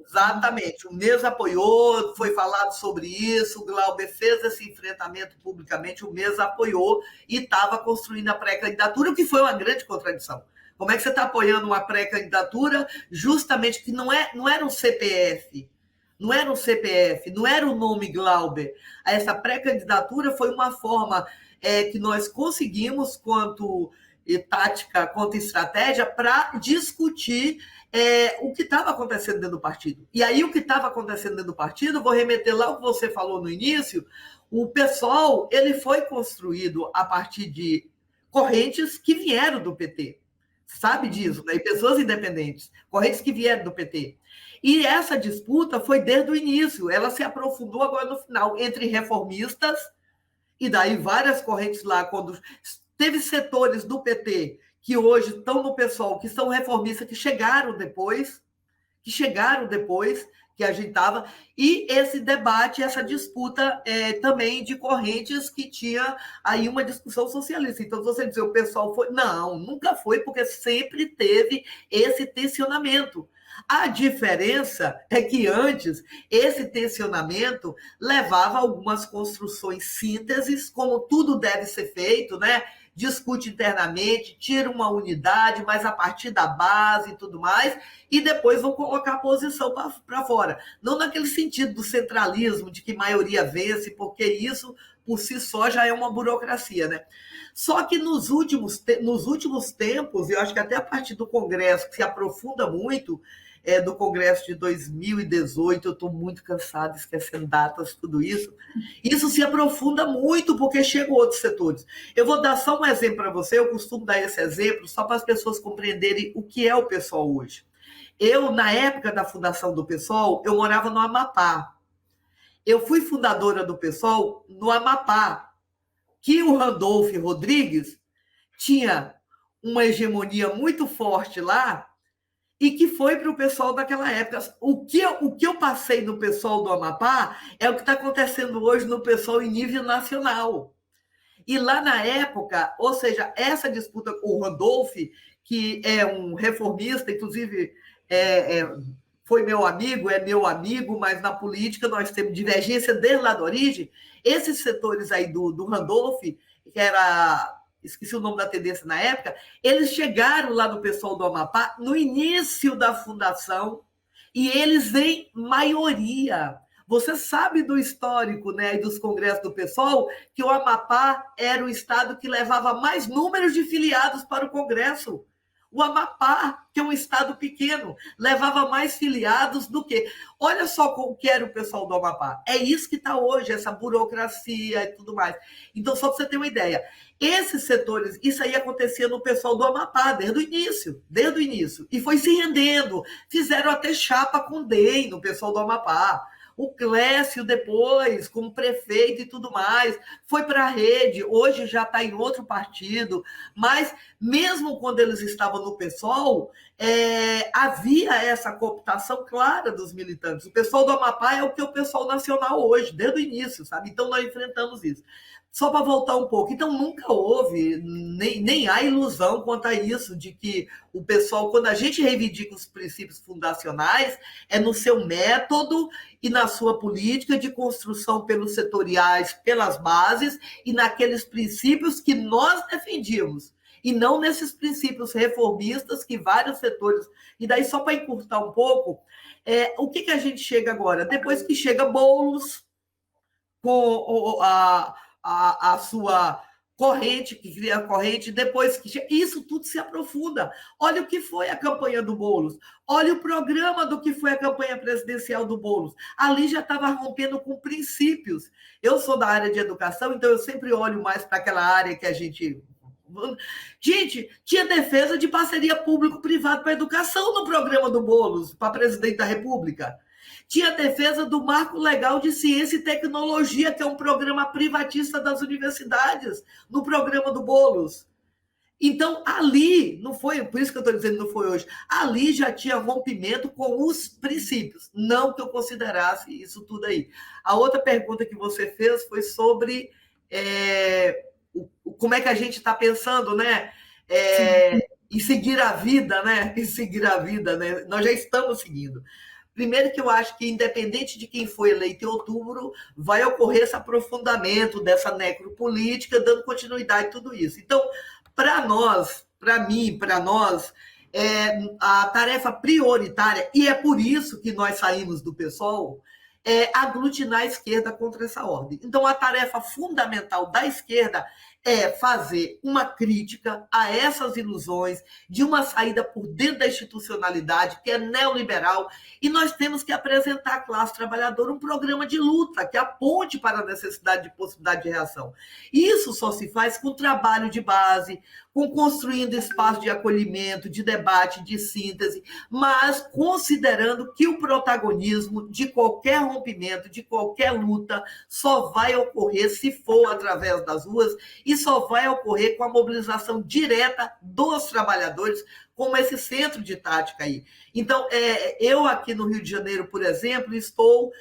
exatamente. O mês apoiou, foi falado sobre isso, o Glauber fez esse enfrentamento publicamente, o mês apoiou e estava construindo a pré-candidatura, o que foi uma grande contradição. Como é que você está apoiando uma pré-candidatura justamente que não era um CPF, não era um CPF, não era o nome Glauber. Essa pré-candidatura foi uma forma que nós conseguimos, quanto tática, quanto estratégia, para discutir o que estava acontecendo dentro do partido. E aí, o que estava acontecendo dentro do partido, vou remeter lá o que você falou no início, o PSOL ele foi construído a partir de correntes que vieram do PT. Sabe disso, né? E pessoas independentes, correntes que vieram do PT. E essa disputa foi desde o início, ela se aprofundou agora no final, entre reformistas, e daí várias correntes lá, quando teve setores do PT que hoje estão no PSOL, que são reformistas, que a gente estava, e esse debate, essa disputa também de correntes que tinha aí uma discussão socialista. Então, você dizer o pessoal foi... Não, nunca foi, porque sempre teve esse tensionamento. A diferença é que antes esse tensionamento levava a algumas construções sínteses, como tudo deve ser feito, né? Discute internamente, tira uma unidade, mas a partir da base e tudo mais, e depois vão colocar a posição para fora. Não naquele sentido do centralismo, de que maioria vence, porque isso, por si só, já é uma burocracia, né? Só que nos últimos tempos, eu acho que até a partir do Congresso, que se aprofunda muito, do Congresso de 2018, eu estou muito cansada, esquecendo datas, tudo isso. Isso se aprofunda muito, porque chegam outros setores. Eu vou dar só um exemplo para você, eu costumo dar esse exemplo, só para as pessoas compreenderem o que é o PSOL hoje. Eu, na época da fundação do PSOL, eu morava no Amapá. Eu fui fundadora do PSOL no Amapá, que o Randolph Rodrigues tinha uma hegemonia muito forte lá, e que foi para o pessoal daquela época. O que eu passei no pessoal do Amapá é o que está acontecendo hoje no pessoal em nível nacional. E lá na época, ou seja, essa disputa com o Randolph, que é um reformista, inclusive foi meu amigo, mas na política nós temos divergência desde lá da origem. Esses setores aí do Randolph, que era... esqueci o nome da tendência na época, eles chegaram lá no pessoal do Amapá no início da fundação e eles em maioria. Você sabe do histórico, né, e dos congressos do PSOL, que o Amapá era o estado que levava mais números de filiados para o Congresso. O Amapá, que é um estado pequeno, levava mais filiados do que... Olha só o que era o pessoal do Amapá. É isso que está hoje, essa burocracia e tudo mais. Então, só para você ter uma ideia, esses setores, isso aí acontecia no pessoal do Amapá, desde o início. E foi se rendendo. Fizeram até chapa com o DEM no pessoal do Amapá. O Clécio depois, como prefeito e tudo mais, foi para a rede, hoje já está em outro partido, mas mesmo quando eles estavam no PSOL, havia essa cooptação clara dos militantes. O pessoal do Amapá é o que é o pessoal nacional hoje, desde o início, sabe? Então nós enfrentamos isso. Só para voltar um pouco, então nunca houve, nem há ilusão quanto a isso, de que o pessoal, quando a gente reivindica os princípios fundacionais, é no seu método e na sua política de construção pelos setoriais, pelas bases, e naqueles princípios que nós defendíamos, e não nesses princípios reformistas que vários setores... E daí, só para encurtar um pouco, o que a gente chega agora? Depois que chega Boulos, com a sua corrente, que cria a corrente, depois que... Isso tudo se aprofunda. Olha o que foi a campanha do Boulos. Olha o programa do que foi a campanha presidencial do Boulos. Ali já estava rompendo com princípios. Eu sou da área de educação, então eu sempre olho mais para aquela área que a gente Gente, tinha defesa de parceria público-privado para a educação no programa do Boulos, para presidente da República. Tinha defesa do Marco Legal de Ciência e Tecnologia, que é um programa privatista das universidades, no programa do Boulos. Então, ali, não foi, por isso que eu estou dizendo não foi hoje, ali já tinha rompimento com os princípios, não que eu considerasse isso tudo aí. A outra pergunta que você fez foi sobre como é que a gente está pensando, né? Em seguir a vida, né? Em seguir a vida, né? Nós já estamos seguindo. Primeiro que eu acho que, independente de quem foi eleito em outubro, vai ocorrer esse aprofundamento dessa necropolítica, dando continuidade a tudo isso. Então, para nós, para mim, para nós, a tarefa prioritária, e é por isso que nós saímos do PSOL, é aglutinar a esquerda contra essa ordem. Então, a tarefa fundamental da esquerda é fazer uma crítica a essas ilusões de uma saída por dentro da institucionalidade, que é neoliberal, e nós temos que apresentar à classe trabalhadora um programa de luta que aponte para a necessidade de possibilidade de reação. Isso só se faz com trabalho de base, com construindo espaço de acolhimento, de debate, de síntese, mas considerando que o protagonismo de qualquer rompimento, de qualquer luta, só vai ocorrer se for através das ruas e só vai ocorrer com a mobilização direta dos trabalhadores, como esse centro de tática aí. Então, eu aqui no Rio de Janeiro, por exemplo, estou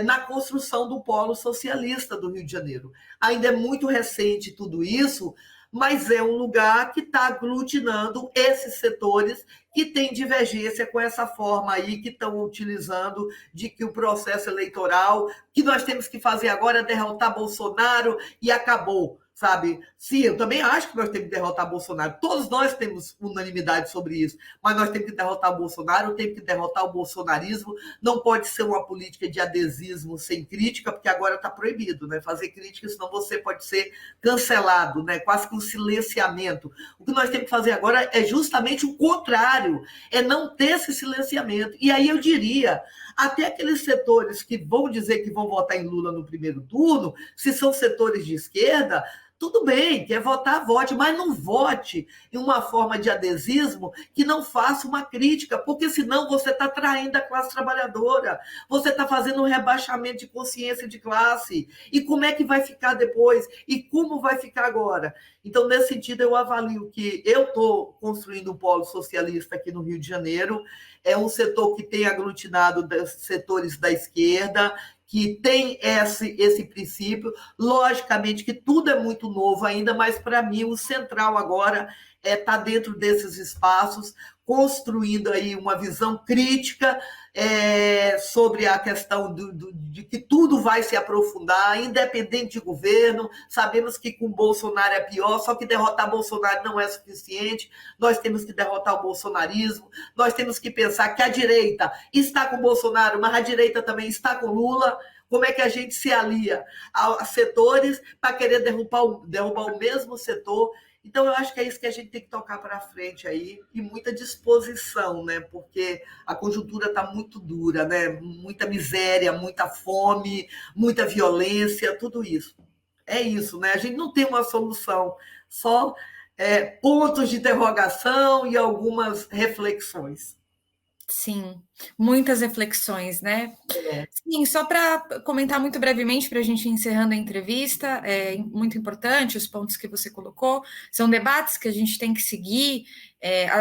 na construção do polo socialista do Rio de Janeiro. Ainda é muito recente tudo isso, mas é um lugar que está aglutinando esses setores que têm divergência com essa forma aí que estão utilizando de que o processo eleitoral, que nós temos que fazer agora é derrotar Bolsonaro e acabou, sabe? Sim, eu também acho que nós temos que derrotar Bolsonaro. Todos nós temos unanimidade sobre isso, mas nós temos que derrotar o Bolsonaro, temos que derrotar o bolsonarismo. Não pode ser uma política de adesismo sem crítica, porque agora está proibido, né? Fazer crítica, senão você pode ser cancelado, né? Quase que um silenciamento. O que nós temos que fazer agora é justamente o contrário, é não ter esse silenciamento. E aí eu diria, até aqueles setores que vão dizer que vão votar em Lula no primeiro turno, se são setores de esquerda, tudo bem, quer votar, vote, mas não vote em uma forma de adesismo que não faça uma crítica, porque senão você está traindo a classe trabalhadora, você está fazendo um rebaixamento de consciência de classe. E como é que vai ficar depois? E como vai ficar agora? Então, nesse sentido, eu avalio que eu estou construindo um polo socialista aqui no Rio de Janeiro, é um setor que tem aglutinado setores da esquerda, que tem esse princípio. Logicamente que tudo é muito novo ainda, mas para mim o central agora é estar dentro desses espaços, construindo aí uma visão crítica sobre a questão de que tudo vai se aprofundar, independente de governo. Sabemos que com Bolsonaro é pior, só que derrotar Bolsonaro não é suficiente. Nós temos que derrotar o bolsonarismo, nós temos que pensar que a direita está com Bolsonaro, mas a direita também está com Lula. Como é que a gente se alia a setores para querer derrubar o mesmo setor? Então, eu acho que é isso que a gente tem que tocar para frente aí, e muita disposição, né? Porque a conjuntura está muito dura, né? Muita miséria, muita fome, muita violência, tudo isso. É isso, né? A gente não tem uma solução, só pontos de interrogação e algumas reflexões. Sim, muitas reflexões, né? Sim, só para comentar muito brevemente, para a gente ir encerrando a entrevista, é muito importante os pontos que você colocou, são debates que a gente tem que seguir.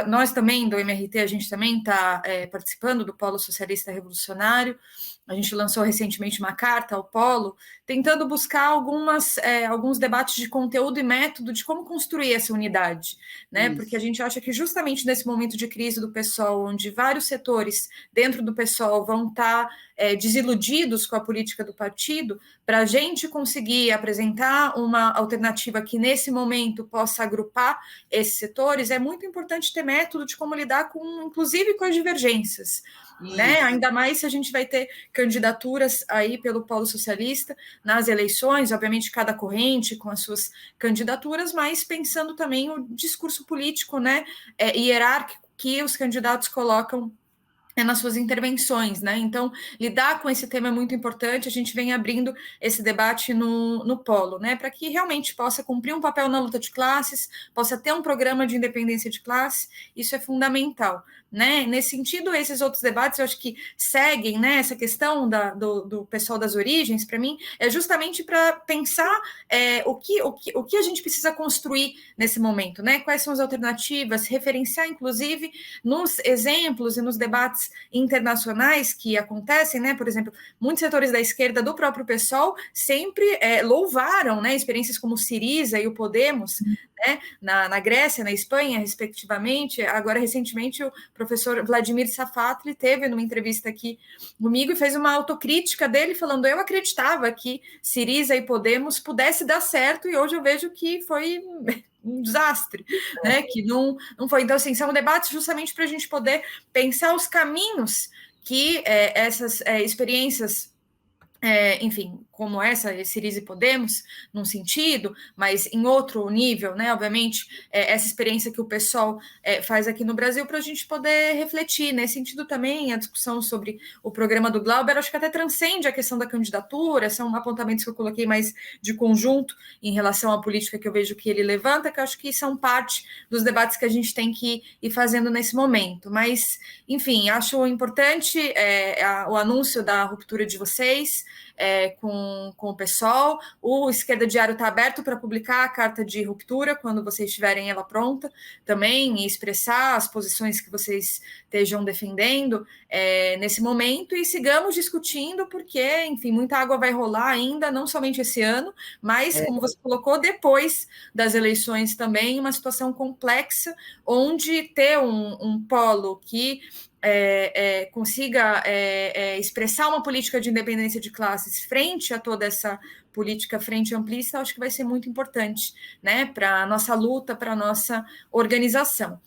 Nós também, do MRT, a gente também está participando do Polo Socialista Revolucionário. A gente lançou recentemente uma carta ao Polo, tentando buscar alguns debates de conteúdo e método de como construir essa unidade, né? Isso. Porque a gente acha que justamente nesse momento de crise do PSOL, onde vários setores dentro do PSOL vão estar desiludidos com a política do partido, para a gente conseguir apresentar uma alternativa que nesse momento possa agrupar esses setores, é muito importante ter método de como lidar inclusive com as divergências. Né? Ainda mais se a gente vai ter candidaturas aí pelo Polo Socialista nas eleições, obviamente cada corrente com as suas candidaturas, mas pensando também o discurso político, né, hierárquico que os candidatos colocam nas suas intervenções, né? Então, lidar com esse tema é muito importante, a gente vem abrindo esse debate no polo, né? Para que realmente possa cumprir um papel na luta de classes, possa ter um programa de independência de classe, isso é fundamental, né? Nesse sentido, esses outros debates, eu acho que seguem, né? Essa questão do pessoal das origens, para mim, é justamente para pensar o que a gente precisa construir nesse momento, né? Quais são as alternativas, referenciar, inclusive, nos exemplos e nos debates internacionais que acontecem, né? Por exemplo, muitos setores da esquerda do próprio PSOL sempre louvaram, né, experiências como o Syriza e o Podemos, né, na Grécia, na Espanha, respectivamente. Agora, recentemente, o professor Vladimir Safatli teve numa entrevista aqui comigo e fez uma autocrítica dele, falando: eu acreditava que Syriza e Podemos pudesse dar certo, e hoje eu vejo que foi um desastre, né? Que não foi. Então, assim, são debates justamente para a gente poder pensar os caminhos que essas experiências, enfim, como essa, Syriza e Podemos, num sentido, mas em outro nível, né? Obviamente, essa experiência que o pessoal faz aqui no Brasil, para a gente poder refletir. Nesse sentido também, a discussão sobre o programa do Glauber, acho que até transcende a questão da candidatura, são apontamentos que eu coloquei mais de conjunto em relação à política que eu vejo que ele levanta, que eu acho que são parte dos debates que a gente tem que ir fazendo nesse momento. Mas, enfim, acho importante o anúncio da ruptura de vocês, com o PSOL. O Esquerda Diário está aberto para publicar a carta de ruptura quando vocês tiverem ela pronta também, e expressar as posições que vocês estejam defendendo nesse momento, e sigamos discutindo, porque, enfim, muita água vai rolar ainda, não somente esse ano, mas, como você colocou, depois das eleições também, uma situação complexa, onde ter um polo que consiga expressar uma política de independência de classes frente a toda essa política frente amplista, acho que vai ser muito importante, né, para a nossa luta, para a nossa organização.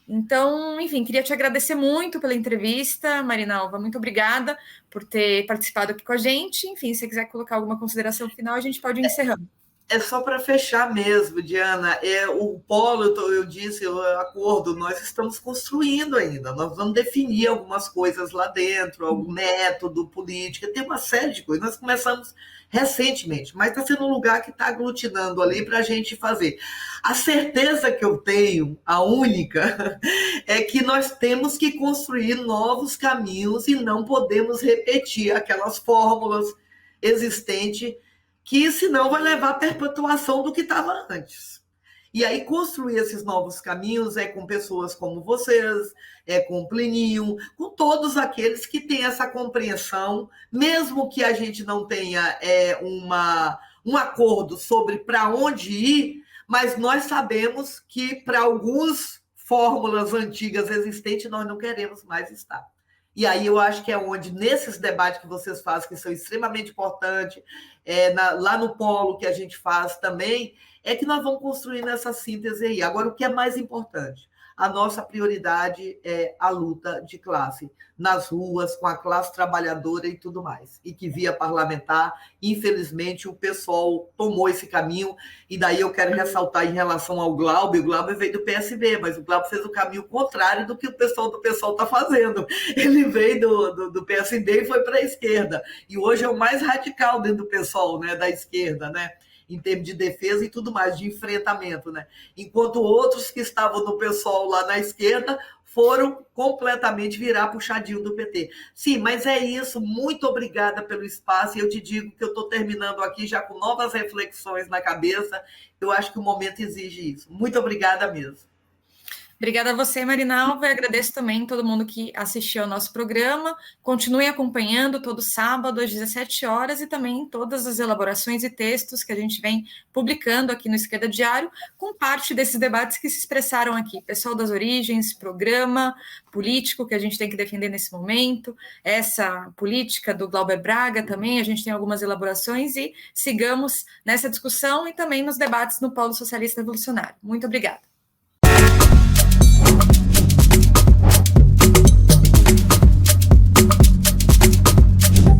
Então, enfim, queria te agradecer muito pela entrevista, Marinalva, muito obrigada por ter participado aqui com a gente. Enfim, se você quiser colocar alguma consideração final, a gente pode ir encerrando. É só para fechar mesmo, Diana. O polo, eu disse, o acordo, nós estamos construindo ainda. Nós vamos definir algumas coisas lá dentro, algum método, política, tem uma série de coisas. Nós começamos recentemente, mas está sendo um lugar que está aglutinando ali para a gente fazer. A certeza que eu tenho, a única, é que nós temos que construir novos caminhos e não podemos repetir aquelas fórmulas existentes, que senão vai levar à perpetuação do que estava antes. E aí construir esses novos caminhos com pessoas como vocês, com o Plinio, com todos aqueles que têm essa compreensão, mesmo que a gente não tenha um acordo sobre para onde ir, mas nós sabemos que para algumas fórmulas antigas existentes nós não queremos mais estar. E aí eu acho que é onde, nesses debates que vocês fazem, que são extremamente importantes, lá no polo que a gente faz também, é que nós vamos construindo essa síntese aí. Agora, o que é mais importante? A nossa prioridade é a luta de classe, nas ruas, com a classe trabalhadora e tudo mais. E que via parlamentar, infelizmente, o pessoal tomou esse caminho, e daí eu quero ressaltar em relação ao Glauber. O Glauber veio do PSB, mas o Glauber fez o caminho contrário do que o pessoal do PSOL está fazendo. Ele veio do PSB e foi para a esquerda. E hoje é o mais radical dentro do PSOL, né, da esquerda, né? Em termos de defesa e tudo mais, de enfrentamento, né? Enquanto outros que estavam no PSOL lá na esquerda foram completamente virar puxadinho do PT. Sim, mas é isso. Muito obrigada pelo espaço. E eu te digo que eu estou terminando aqui já com novas reflexões na cabeça. Eu acho que o momento exige isso. Muito obrigada mesmo. Obrigada a você, Marinalva, e agradeço também todo mundo que assistiu ao nosso programa. Continue acompanhando todo sábado às 17 horas e também todas as elaborações e textos que a gente vem publicando aqui no Esquerda Diário, com parte desses debates que se expressaram aqui. Pessoal das origens, programa político que a gente tem que defender nesse momento, essa política do Glauber Braga também, a gente tem algumas elaborações, e sigamos nessa discussão e também nos debates no Polo Socialista Revolucionário. Muito obrigada.